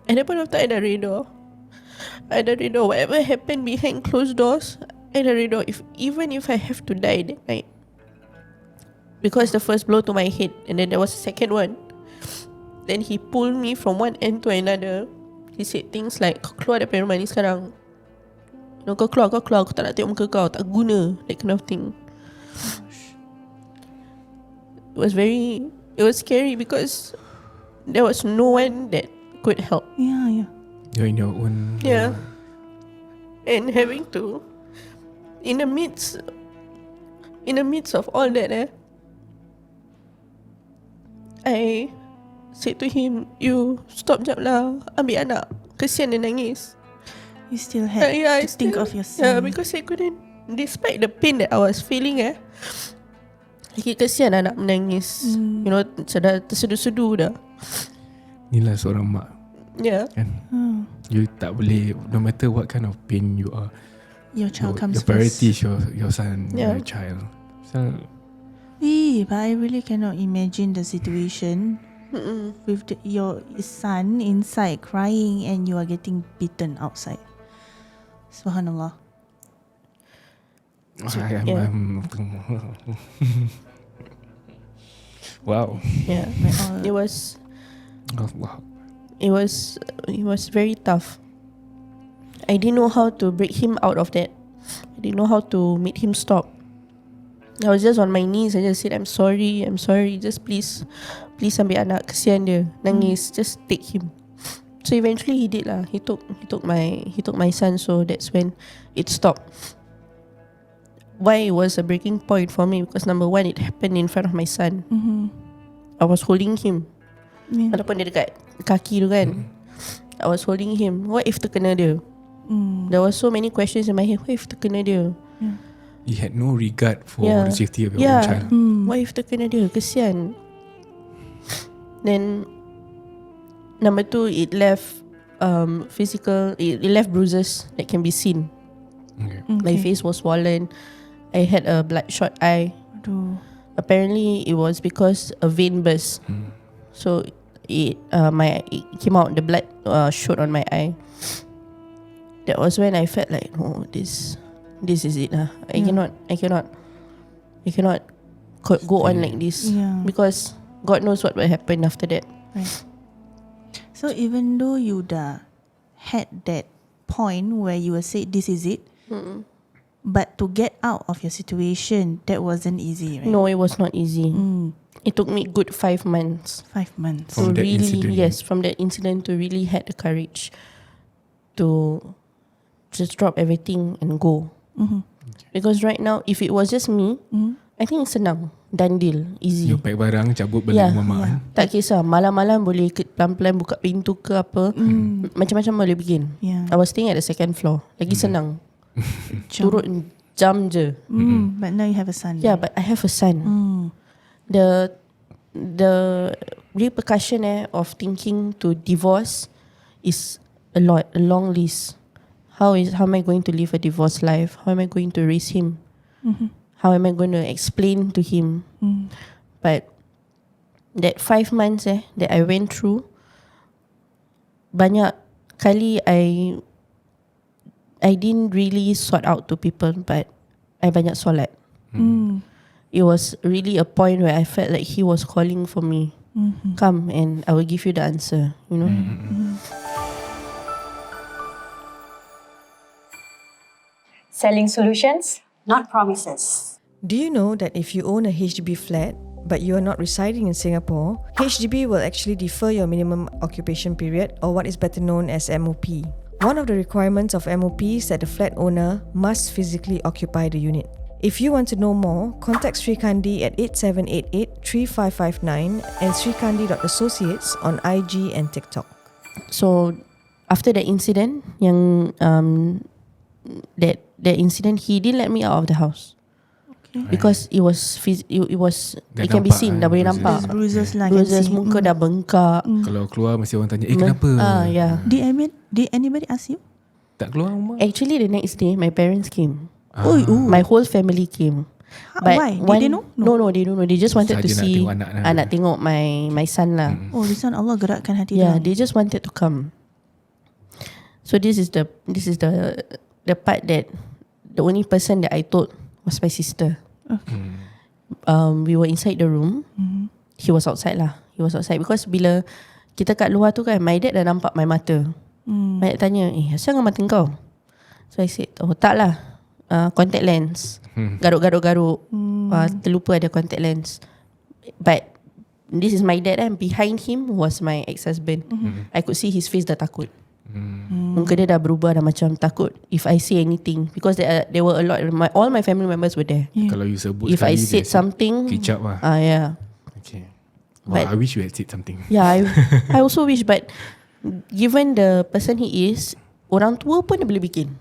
at that point of time, I don't know whatever happened behind closed doors. I don't know even if I have to die that night. Because the first blow to my head and then there was a second one. Then he pulled me from one end to another. He said things like, kau keluar daripada rumah ni sekarang. Kau keluar, aku tak nak tengok muka kau, tak guna, that kind of thing. It was scary because there was no one that could help. Yeah. You're in your own. Yeah. And having to, in the midst of all that, I said to him, you stop jap lah, ambil anak, kesian dia nangis. You still had to think of your son. Yeah, because I couldn't, despite the pain that I was feeling, kesian anak menangis. You know, sudah tersedu-sedu dah. Inilah seorang mak. Yeah. Kan? You tak boleh, no matter what kind of pain you are, Your child comes your priority first. is your son, Yeah. your child. So But I really cannot imagine the situation with your son inside crying and you are getting beaten outside. Subhanallah. Wow. Yeah, it was very tough. I didn't know how to break him out of that. I didn't know how to make him stop. I was just on my knees. I just said, I'm sorry. Just please ambil anak, kesian dia, nangis. Just take him. So eventually he did lah. He took my son. So that's when it stopped. Why it was a breaking point for me? Because number one, it happened in front of my son. I was holding him. Walaupun dia dekat kaki tu kan. I was holding him. What if terkena dia? There were so many questions in my head. What if terkena dia? You had no regard for the safety of your own child. What if terkena dia? Kesian. Then number two, it left physical. It left bruises that can be seen. Okay. My face was swollen. I had a bloodshot eye. Apparently, it was because a vein burst. So it came out. The blood shot on my eye. That was when I felt like, oh, this is it. I cannot go on like this. Because God knows what will happen after that. Right. So even though you had that point where you were said this is it, but to get out of your situation, that wasn't easy, right? No, it was not easy. It took me good 5 months. 5 months. From that incident. Yes, from that incident to really had the courage to just drop everything and go. Because right now, if it was just me, I think it's senang, done deal, easy. You pack barang, cabut balik rumah kan. Tak kisah, malam-malam boleh pelan-pelan buka pintu ke apa, macam-macam boleh bikin. I was staying at the second floor, lagi senang. Turun jam je. But now you have a son. Yeah, but I have a son. The repercussion of thinking to divorce is a long list. How am I going to live a divorced life? How am I going to raise him? How am I going to explain to him? But that 5 months that I went through, banyak kali I didn't really sort out to people, but I banyak solat. It was really a point where I felt like he was calling for me. Come and I will give you the answer, you know. Selling solutions, not promises. Do you know that if you own a HDB flat, but you are not residing in Singapore, HDB will actually defer your minimum occupation period, or what is better known as MOP. One of the requirements of MOP is that the flat owner must physically occupy the unit. If you want to know more, contact Sri Kandi at 8788-3559 and srikandi.associates on IG and TikTok. So after that incident, that incident, he didn't let me out of the house. Because it was it can be seen, dah boleh nampak. Bruises lah. Bruises, muka dah bengkak. Kalau keluar mesti orang tanya, kenapa? Yeah. Did anybody ask you? Tak keluar rumah? Actually, the next day, my parents came. Oh. My whole family came. But Why? Did they know? No, they don't know. They just wanted to Saja nak see tengok anak lah. nak tengok my son lah. Oh, this one Allah gerakkan hati Yeah, dia. they just wanted to come. So this is the part that the only person that I told was my sister. We were inside the room. He was outside lah. He was outside because bila kita kat luar tu kan, my dad dah nampak my mata. My dad tanya, asal dengan mata kau? So I said, oh tak lah, contact lens. Garuk-garuk-garuk. Terlupa ada contact lens. But this is my dad, and behind him was my ex-husband. I could see his face dah takut. Muka dia dah berubah, dah macam takut if I say anything, because there were a lot. All my family members were there. Kalau you sebut If I said something, kicap lah. yeah. Okay. Wow, But- I wish you had said something. Yeah, I also wish, but given the person he is, orang tua pun dia boleh bikin.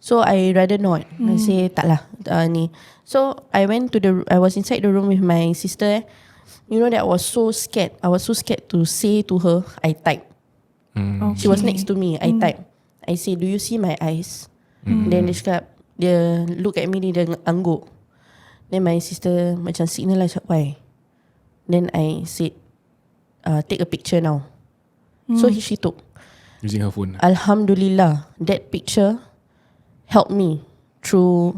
So I rather not. I say tak lah ni. So I was inside the room with my sister. You know that I was so scared. I was so scared to say to her, I type. She was next to me. I type. I say, do you see my eyes? Then dia cakap, dia look at me, dia angguk. Then my sister macam signal lah, cakap, why? Then I said, take a picture now. So she took. Using her phone. Alhamdulillah, that picture helped me through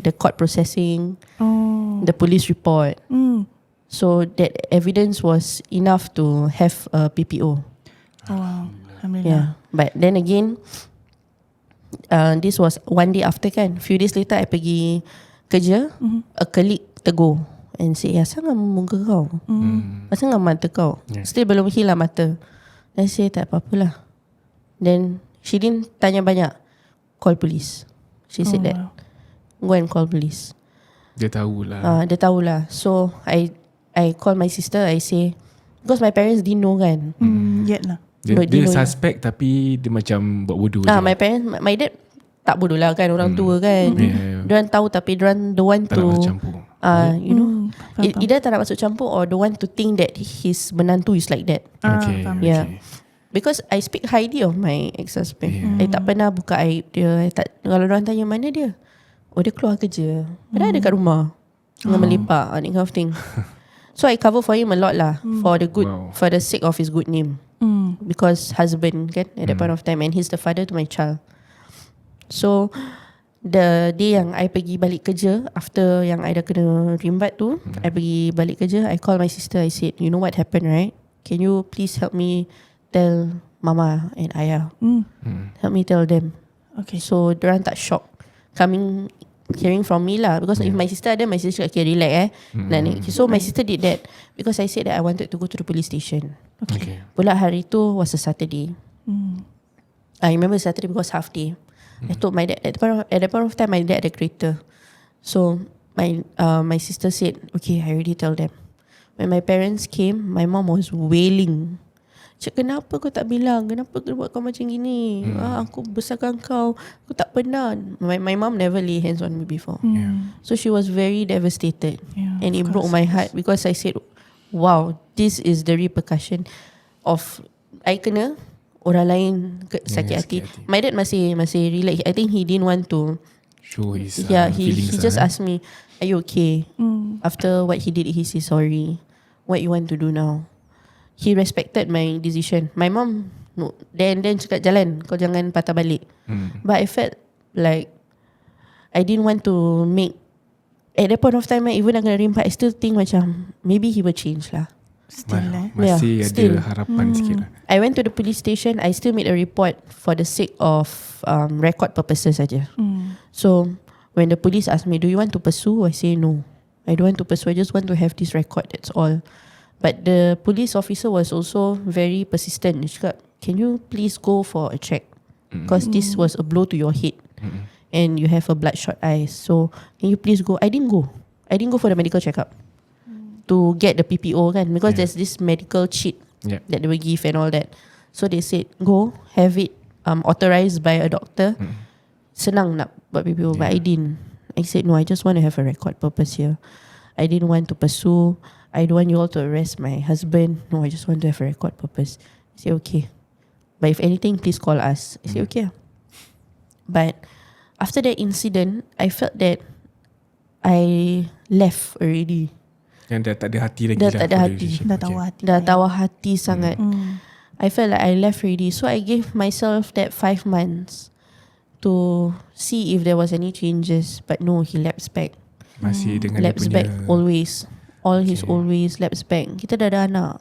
the court processing, the police report. So that evidence was enough to have a PPO. Oh, wow. Alhamdulillah. Yeah, but then again, this was one day after kan. Few days later, I pergi kerja. A colleague tegur and say, asal ngam muka kau? Asal ngam mata kau? Still belum hilang mata. Then I say, tak apa-apalah. Then she didn't tanya banyak. Call police. She said that. Go and call police. Dia tahulah. Dia tahulah. So I call my sister. I say, because my parents didn't know kan. Yet lah. Dia suspect tapi dia macam buat bodoh je. My dad tak bodoh lah kan, orang tua kan. Diorang tahu tapi diorang don't want tak to nak campur. you know, either tak nak masuk campur or don't want to think that his menantu is like that. Yeah. Because I speak highly of my ex-husband. I tak pernah buka aib dia. Kalau orang tanya mana dia, oh dia keluar kerja, padahal dia kat rumah dengan melipat, that kind of thing. So I cover for him a lot lah, for the good, for the sake of his good name. Because husband kan at that point of time, and he's the father to my child. So the day yang I pergi balik kerja, after yang I dah kena rimbat tu, I pergi balik kerja, I call my sister. I said, you know what happened, right? Can you please help me tell mama and ayah? Help me tell them. Okay. So diorang tak shock hearing from me lah. Because if my sister ada, my sister okay, relax So my sister did that because I said that I wanted to go to the police station. Okay. Pula hari tu was a Saturday. I remember Saturday because half day. I told my dad, at the point of time, my dad had a crater. So my sister said, okay, I already tell them. When my parents came, my mom was wailing. Cik, kenapa kau tak bilang? Kenapa kau buat kau macam gini? Aku besarkan kau. Aku tak pernah. My mom never lay hands on me before. So she was very devastated. And it broke my heart because I said, wow, this is the repercussion of I kena, orang lain sakit hati. My dad masih relax. I think he didn't want to show his he feelings. just asked me, are you okay? After what he did, he said sorry. What you want to do now? He respected my decision. My mom no, then cakap jalan, kau jangan patah balik. But I felt like I didn't want to make, at that point of time, even nak kena rimpat, I still think macam maybe he will change lah. Masih ada harapan sikit lah. I went to the police station. I still made a report for the sake of record purposes saja. So when the police asked me, do you want to pursue? I say no, I don't want to pursue. I just want to have this record, that's all. But the police officer was also very persistent. She said, can you please go for a check? Because this was a blow to your head and you have a bloodshot eyes. So can you please go? I didn't go for the medical checkup to get the PPO kan, because there's this medical sheet that they will give and all that. So they said, go have it authorized by a doctor. Senang nak buat PPO, but I didn't. I said, no, I just want to have a record purpose here. I didn't want to pursue. I don't want you all to arrest my husband. No, I just want to have a record purpose. I say, okay. But if anything, please call us. I say, okay. But after that incident, I felt that I left already. Yang dah tak ada hati lagi. Dah tak ada hati. Dah tawa hati sangat. I felt like I left already. So I gave myself that 5 months to see if there was any changes. But no, he lapsed back. Masih dengan lapsed back always. All his always lapsed back. Kita dah ada anak.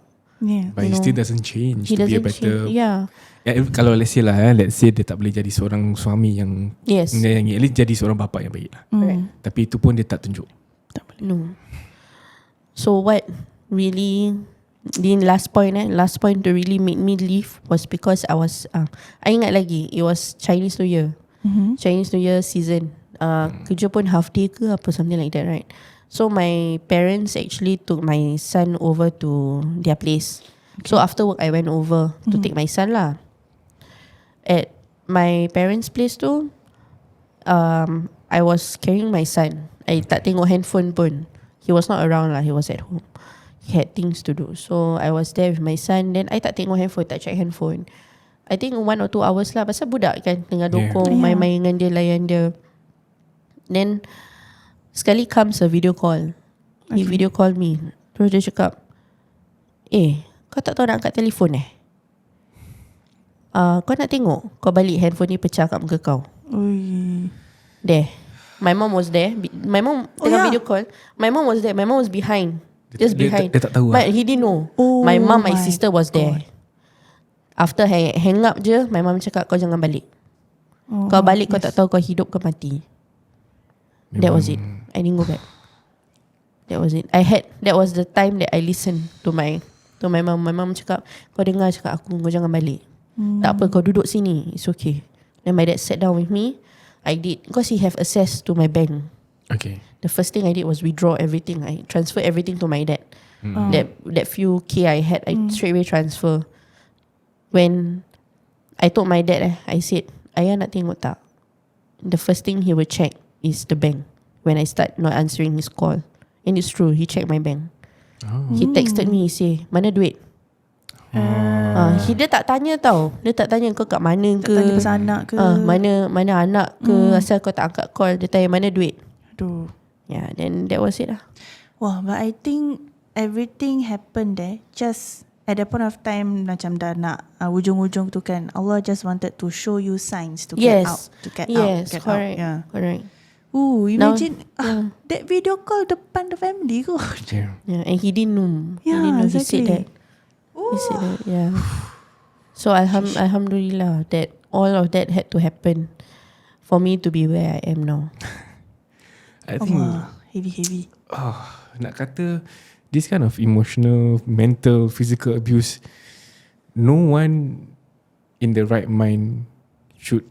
But he still doesn't change to be a better. Kalau let's say dia tak boleh jadi seorang suami yang menyayangi, at least jadi seorang bapa yang baik lah. Tapi itu pun dia tak tunjuk. Tak boleh. No. So what really, the last point to really make me leave was because I was I ingat lagi, it was Chinese New Year. Chinese New Year season. Kerja pun half day ke apa, something like that, right? So my parents actually took my son over to their place. So after work I went over to take my son lah. At my parents' place tu, I was carrying my son. I tak tengok handphone pun. He was not around lah. He was at home. He had things to do. So I was there with my son. Then I tak tengok handphone, tak check handphone. I think 1 or 2 hours lah. Pasal budak kan tengah dukung, main-main dengan dia, layan dia. Then Sekali comes a video call. He video call me. Terus dia cakap, kau tak tahu nak angkat telefon kau nak tengok, kau balik handphone ni pecah kat muka kau. There. My mom was there. My mom tengah video call. My mom was there. My mom was behind. Just behind. Dia tak tahu But he didn't know. My mom, my sister was there. After hang up je, my mom cakap, kau jangan balik. Kau balik, kau tak tahu kau hidup ke mati. That was it. I didn't go back. That was it. That was the time that I listened to my mom. My mom cakap, kau dengar cakap aku, kau jangan balik. Tak apa, kau duduk sini. It's okay. Then my dad sat down with me. I did, because he have access to my bank. Okay. The first thing I did was withdraw everything. I transfer everything to my dad. That few K I had, I straight away transfer. When I told my dad, I said, ayah nak tengok tak? The first thing he will check is the bank. When I start not answering his call. And it's true, he checked my bank. He texted me, he say, mana duit? Dia tak tanya tau. Dia tak tanya kau kat mana ke, tanya pasal anak ke, mana anak ke, asal kau tak angkat call. Dia tanya mana duit. Aduh. Yeah, then that was it lah. Wah, but I think everything happened there just at that point of time, macam dah nak ujung-ujung tu kan, Allah just wanted to show you signs to get out, to get out, get correct, out. Yeah. correct. Imagine that video call depan the family kot. Yeah. Yeah, and he didn't know. Yeah, he didn't know. exactly. He said that. He said that. Yeah. So alhamdulillah that all of that had to happen for me to be where I am now. I think heavy. nak kata this kind of emotional, mental, physical abuse, no one in the right mind should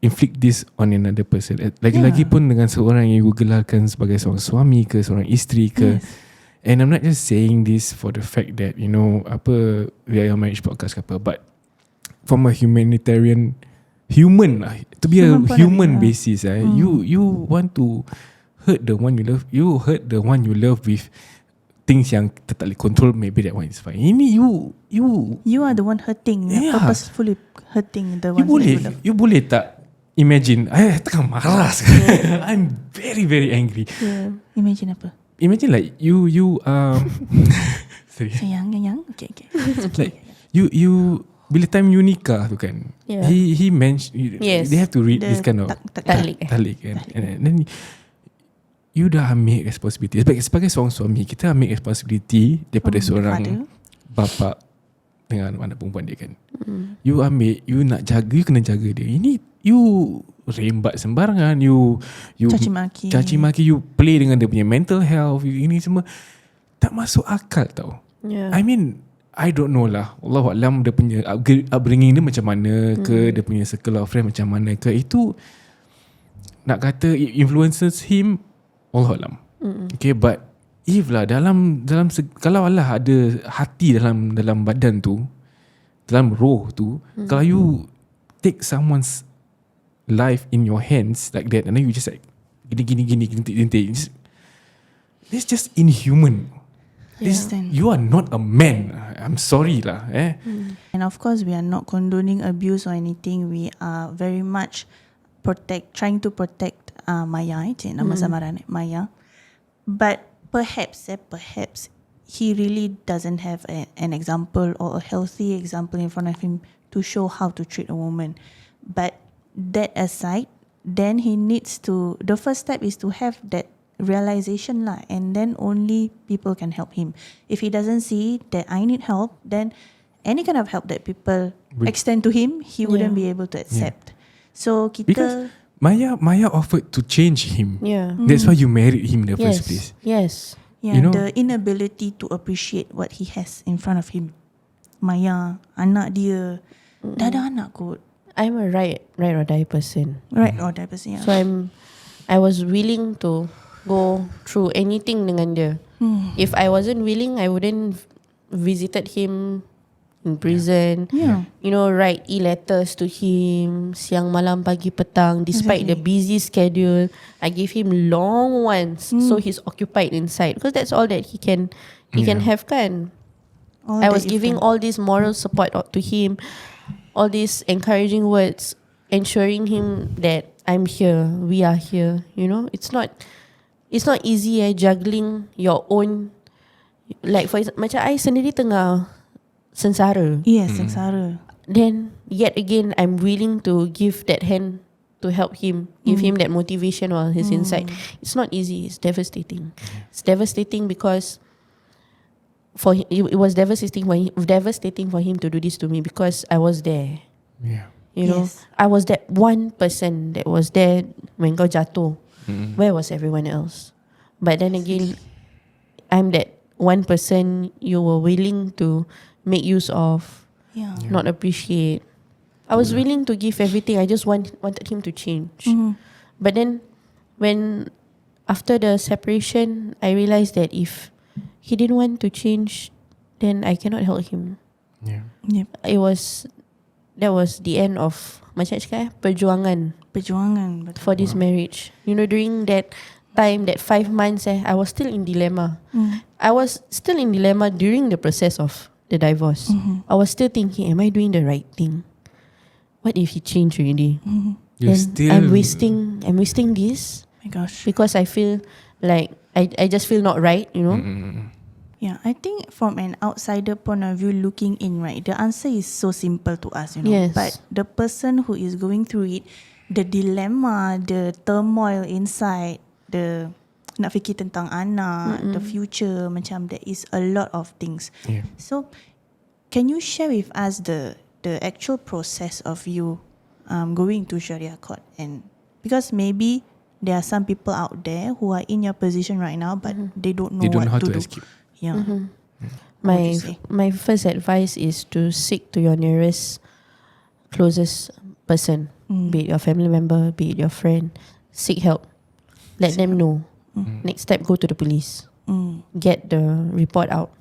inflict this on another person. Lagi-lagi pun dengan seorang yang you gelarkan sebagai seorang suami ke, seorang isteri ke. And I'm not just saying this for the fact that, you know, we are a marriage podcast ke apa, but from a humanitarian, to be a human basis, you want to hurt the one you love. You hurt the one you love with things yang tak boleh control. Maybe that one is fine. Ini you are the one hurting, purposefully hurting the one you love. You boleh tak imagine, tengah marah sekarang. I'm very very angry. Yeah. Imagine apa? Imagine like you sorry. Sayang. Okay. Like you bila time you nikah tu kan, he mentioned they have to read this kind of talik kan. And then you dah ambil responsibility sebagai seorang suami. Kita ambil responsibility daripada seorang bapa dengan anak perempuan dia kan. You ambil, you nak jaga, you kena jaga dia. Ini you rembat sembarangan, you caci maki, you play dengan dia punya mental health. Ini semua tak masuk akal tau. I mean, I don't know lah, Allahualam dia punya upbringing dia macam mana ke, dia punya circle of friend macam mana ke. Itu nak kata it influences him, Allahualam. Okay, but if lah dalam kalau Allah ada hati dalam badan tu, dalam roh tu, kalau you take someone's life in your hands like that, and then you just like gini it's just inhuman. You are not a man. I'm sorry lah. And of course, we are not condoning abuse or anything. We are very much trying to protect Maya. Nama samaran Maya. But perhaps he really doesn't have an example or a healthy example in front of him to show how to treat a woman. But that aside, then he needs to, the first step is to have that realization lah, and then only people can help him. If he doesn't see that I need help, then any kind of help that people extend to him, he wouldn't be able to accept. So because Maya offered to change him. Yeah. That's why you married him in the first place. Yes. Yeah, you know, the inability to appreciate what he has in front of him. Maya, anak dia, dah ada anak kot. I'm a right or die person. Right or die person, yeah. So I was willing to go through anything dengan dia. If I wasn't willing, I wouldn't visited him in prison. You know, write e-letters to him siang malam pagi petang, despite the busy schedule. I gave him long ones so he's occupied inside, because that's all that he can have kan. I was giving all this moral support to him, all these encouraging words, ensuring him that I'm here, we are here. You know, it's not it's not easy juggling your own, like for example, macam I sendiri tengah sengsara. Yes, sengsara. Then yet again I'm willing to give that hand to help him, give him that motivation while he's inside. It's not easy. It's devastating. It's devastating because it was devastating for him to do this to me because I was there. Yeah. You know, Yes. I was that one person that was there when kau jatuh. Where was everyone else? But then again, I'm that one person you were willing to make use of, Yeah. not appreciate. I was willing to give everything. I just wanted him to change. But then when after the separation, I realized that if he didn't want to change, then I cannot help him. Yeah. Yep. That was the end of macam cakap perjuangan Perjuangan. Betul. for this marriage. You know, during that time, that 5 months, I was still in dilemma. I was still in dilemma during the process of the divorce. I was still thinking, am I doing the right thing? What if he changed already? You Then still I'm wasting this My gosh. because I feel like I just feel not right, you know. Yeah, I think from an outsider point of view looking in, right, the answer is so simple to us, you know. Yes. But the person who is going through it, the dilemma, the turmoil inside, the nak fikir tentang anak, the future, macam there is a lot of things. Yeah. So, can you share with us the actual process of you going to Sharia court? And because maybe there are some people out there who are in your position right now, but they don't know They don't know what how to do. escape. Yeah. My would you say? my first advice is to seek to your nearest, closest person, be it your family member, be it your friend. Seek help. Let them know. Next step, go to the police. Get the report out.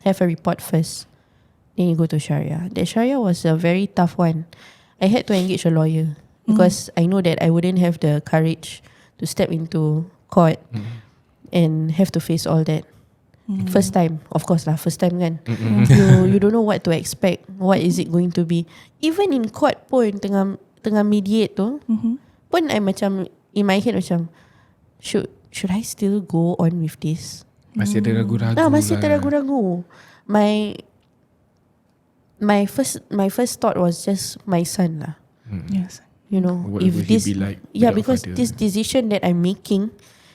Have a report first. Then you go to Sharia. The Sharia was a very tough one. I had to engage a lawyer because I know that I wouldn't have the courage to step into court and have to face all that. First time, of course lah. First time kan. You don't know what to expect. What is it going to be? Even in court pun tengah mediate tu, pun I macam in my head macam should I still go on with this? Masih ada ragu-ragu Masih lah. terragu-ragu. My first thought was just my son lah. Yes. You know, What if will he this be like yeah, without because father? this decision that I'm making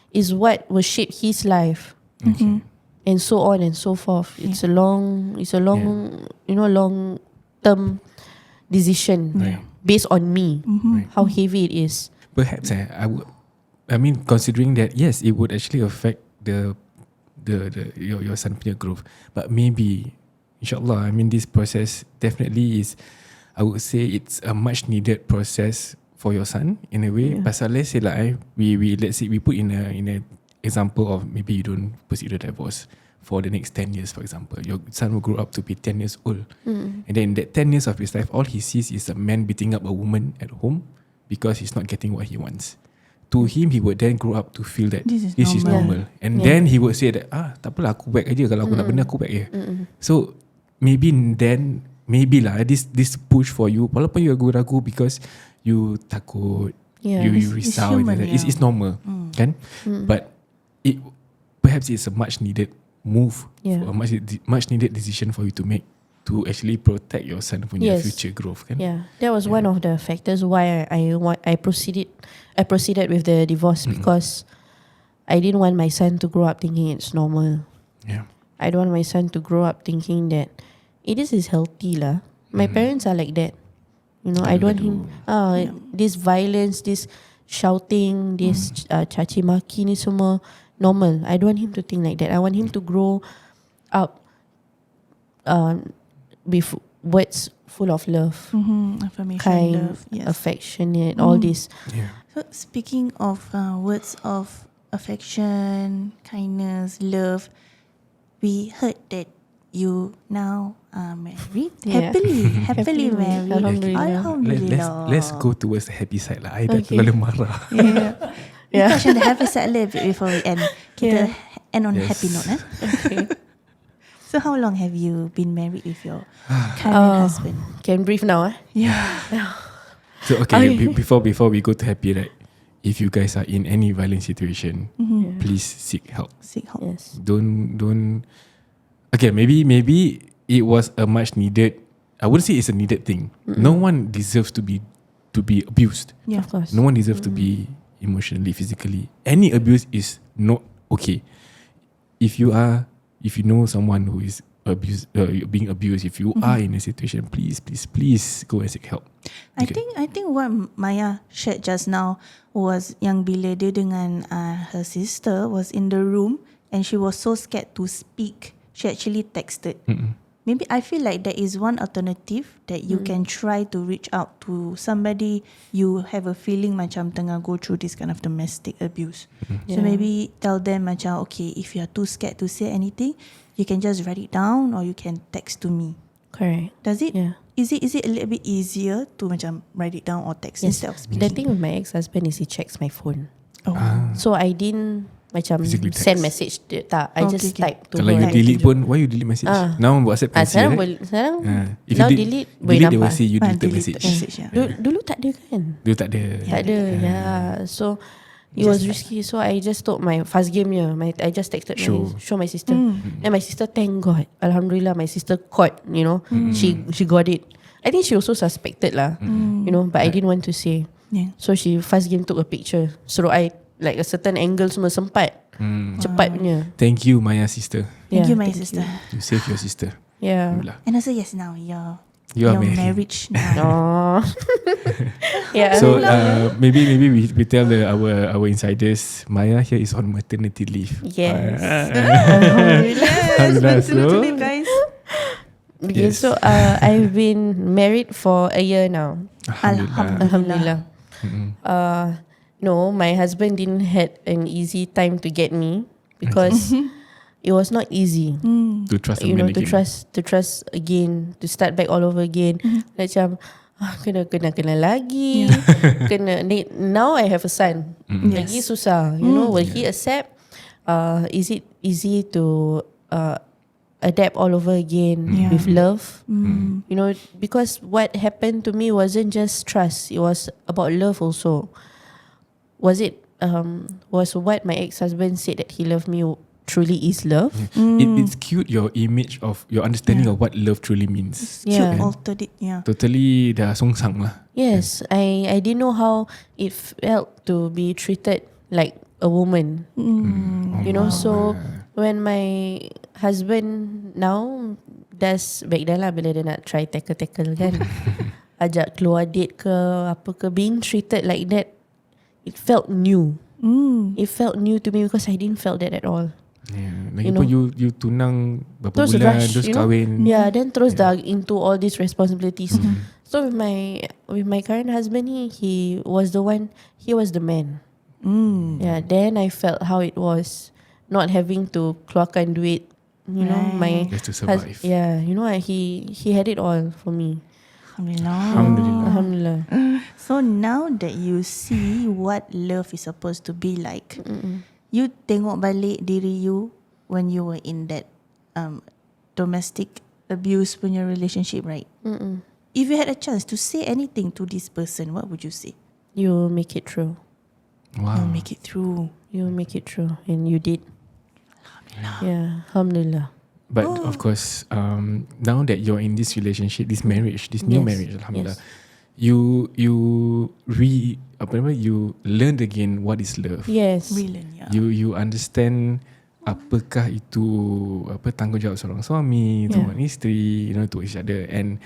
is what will shape his life. Okay. And so on and so forth. It's a long you know, long term decision based on me. How heavy it is. Perhaps I mean considering that yes, it would actually affect your son punya growth, but maybe insyaAllah, I mean this process definitely is, I would say it's a much needed process for your son in a way. Pasal let's say like let's say we put in a example of maybe you don't pursue the divorce for the next 10 years, for example. Your son will grow up to be 10 years old. And then in that 10 years of his life, all he sees is a man beating up a woman at home because he's not getting what he wants. To him, he would then grow up to feel that This is normal. And then he would say that, tak apalah, aku back aja. Kalau aku nak benda, aku back je. So, maybe lah, this push for you, walaupun you ragu-ragu because you takut, you It's risau, human, it's normal, kan? But perhaps it's a much needed move, a much needed decision for you to make to actually protect your son punya future growth, kan? Yeah, that was one of the factors why I proceeded with the divorce because I didn't want my son to grow up thinking it's normal. Yeah. I don't want my son to grow up thinking that this is healthy lah. My parents are like that. You know, I don't want him this violence, this shouting, this caci maki ni semua normal. I don't want him to think like that. I want him to grow up with words full of love, Affirmation, kind, love. Yes. affectionate, all this. Yeah. So speaking of words of affection, kindness, love, we heard that you now are married. Yeah. Happily married. Alhamdulillah. Alhamdulillah. Let's go towards the happy side lah. I dah terlalu marah. We touch on the happy side a little bit before we end. Kita end on a Yes. happy note. Okay. So how long have you been married with your current husband? Can breathe now, Yeah. So okay, before we go to happy, right? if you guys are in any violent situation, please seek help. Seek help. Yes. Don't. Okay, maybe it was a much needed. I wouldn't say it's a needed thing. No one deserves to be abused. Yeah. Of course. No one deserves to be emotionally, physically. Any abuse is not okay. If you know someone who is being abused, if you are in a situation, please go and seek help. I think what Maya shared just now was yang bila dia dengan her sister was in the room and she was so scared to speak, she actually texted. Maybe I feel like there is one alternative that you can try to reach out to somebody you have a feeling macam tengah go through this kind of domestic abuse. So maybe tell them macam, okay, if you are too scared to say anything, you can just write it down or you can text to me. Correct. Does it? Yeah. Is it a little bit easier to macam write it down or text Yes. instead of speaking? The thing with my ex-husband is he checks my phone. Oh. So I didn't macam Physically text. send message tak. I Okay, just okay. type to Kalau her. you delete pun, why you delete message? Now WhatsApp can see, Sekarang right? sekarang If now you delete boleh delete, they will nampak. see you deleted Delete message. message, yeah. Dulu tak ada kan? Dia tak ada. Tak ada. Yeah. So it was risky. So I just told my fast game I just texted show my sister. And my sister, thank God, Alhamdulillah, my sister caught. She got it. I think she also suspected lah. But I didn't want to say. Yeah. So she fast game took a picture. So I like a certain angle semua sempat. Cepat punya. Thank you, Maya sister. Thank you, my thank sister. You save your sister. Yeah. Alhamdulillah. And also, yes, now You your are married. marriage now. Oh. Yeah. So maybe we tell our insiders, Maya here is on maternity leave. Yes. Alhamdulillah. So guys. Okay, Yes. so I've been married for a year now. Alhamdulillah. No, my husband didn't had an easy time to get me because it was not easy. To trust a You know, man again. to trust again, to start back all over again. Macam kena lagi. Now I have a son. Lagi susah. Will he accept? Is it easy to adapt all over again with love? Because what happened to me wasn't just trust, it was about love also. Was what my ex-husband said that he loved me truly is love? It's cute your image of your understanding of what love truly means. Cute Yeah. altered it, yeah. Totally dah songsang lah. Yes, I didn't know how it felt to be treated like a woman. So when my husband now does back then lah bila dia nak try tackle kan, ajak keluar date ke apa ke, being treated like that, it felt new. It felt new to me because I didn't felt that at all. Yeah. Lagipun you tunang berapa Terus bulan, rush, terus kahwin. Yeah, then terus dah into all these responsibilities. So with my current husband, he was the man. Yeah, then I felt how it was not having to keluarkan duit. My Just to survive. he had it all for me. Alhamdulillah. So now that you see what love is supposed to be like, you tengok balik diri you when you were in that domestic abuse punya relationship, right? If you had a chance to say anything to this person, what would you say? You make it true. Wow. You'll make it through. You make it true, and you did. Yeah, Alhamdulillah. But of course, now that you're in this relationship, this marriage, this new marriage, Alhamdulillah, you learned again what is love. Yes. Brilliant, yeah. You understand apakah itu tanggungjawab seorang suami, seorang isteri, to each other. And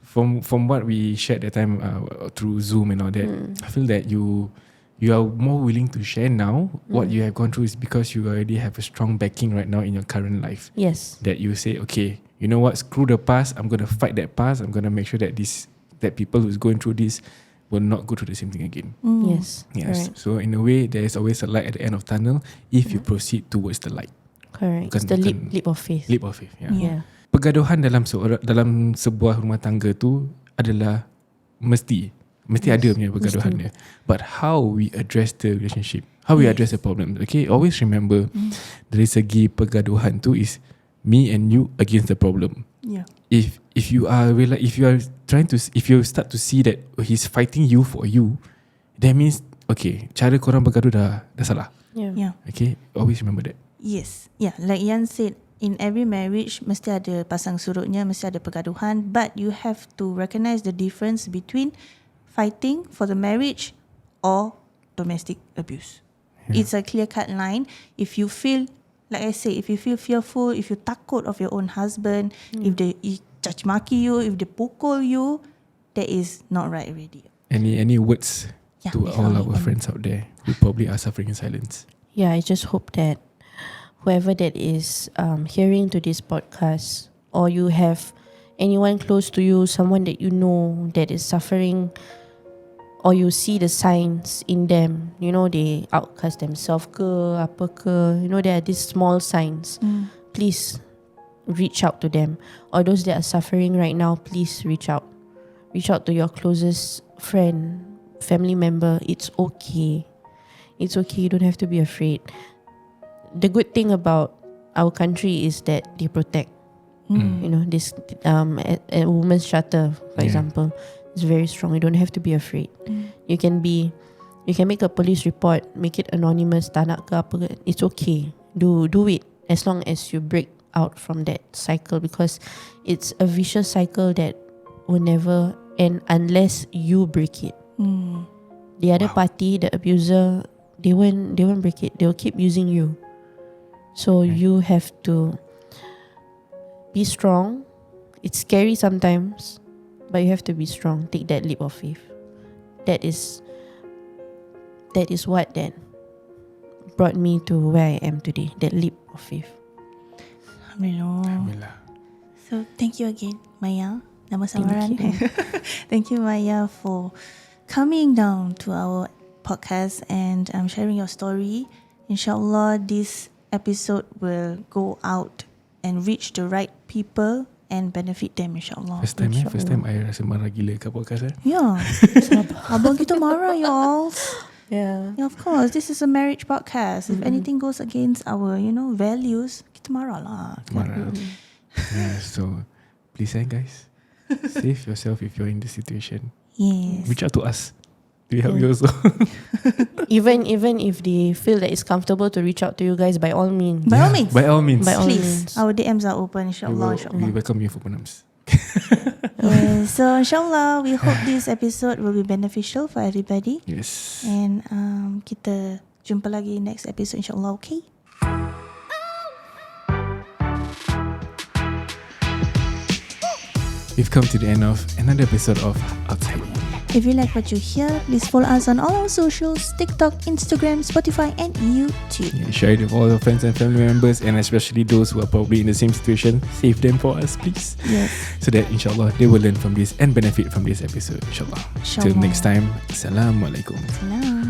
from what we shared that time through Zoom and all that, I feel that you are more willing to share now what you have gone through is because you already have a strong backing right now in your current life. Yes. That you say, okay, you know what, screw the past, I'm going to fight that past, I'm going to make sure that people who's going through this will not go through the same thing again. Yes. Yes. Correct. So in a way, there is always a light at the end of tunnel if you proceed towards the light. Correct. Bukan- It's the bukan- leap of faith. Leap of faith. Yeah. Yeah. Pergaduhan dalam sebuah rumah tangga tu adalah mesti ada punya pergaduhan dia. But how we address the relationship, how we address the problem. Okay, always remember dari segi pergaduhan tu is me and you against the problem. Yeah. If you start to see that he's fighting you for you, that means okay, cara korang bergaduh dah salah. Yeah. Okay, always remember that. Yes. Yeah, like Yan said, in every marriage mesti ada pasang surutnya, mesti ada pergaduhan, but you have to recognize the difference between fighting for the marriage or domestic abuse. It's a clear-cut line. If you feel, like I say, if you feel fearful, if you takut of your own husband, if they judge maki you, if they pukul you, that is not right already. Any words to all our friends out there who probably are suffering in silence? Yeah, I just hope that whoever that is hearing to this podcast, or you have anyone close to you, someone that you know that is suffering, or you see the signs in them, you know, they outcast themselves ke, apa ke, you know, there are these small signs. Please reach out to them. Or those that are suffering right now, please reach out. Reach out to your closest friend, family member. It's okay. It's okay. You don't have to be afraid. The good thing about our country is that they protect. You know, this a women's shelter, for example, is very strong. You don't have to be afraid. You can make a police report, make it anonymous, tak nak ke apa ke. It's okay. Do it as long as you break out from that cycle, because it's a vicious cycle that will never end unless you break it. The other party, the abuser, they won't break it. They will keep using you. So you have to be strong. It's scary sometimes, but you have to be strong. Take that leap of faith. That is what then brought me to where I am today. That leap of faith. Alhamdulillah. So thank you again, Maya. Nama samaran. Thank you, Maya, for coming down to our podcast and sharing your story. InsyaAllah, this episode will go out and reach the right people and benefit them, insyaAllah. First time I rasa marah gila kat podcast. Yeah. Abang kita marah, y'all. Yeah. Yeah, of course. This is a marriage podcast. If anything goes against our, values, kita marah lah. Marah. So please, guys, save yourself if you're in this situation. Yes. Reach out to us. We help you also. Even if they feel that it's comfortable to reach out to you guys, by all means. By all means. By all means. By all Please. means. Our DMs are open, insyaAllah. We welcome you for Panams. Yes. So insyaAllah, we hope this episode will be beneficial for everybody. Yes. And kita jumpa lagi next episode, insyaAllah. Okay? We've come to the end of another episode of OUTSIDEIN. If you like what you hear, please follow us on all our socials, TikTok, Instagram, Spotify and YouTube. Yeah, share it with all your friends and family members, and especially those who are probably in the same situation. Save them for us, please. Yes. So that insyaAllah they will learn from this and benefit from this episode, insyaAllah. Till next time, Assalamualaikum. Salam.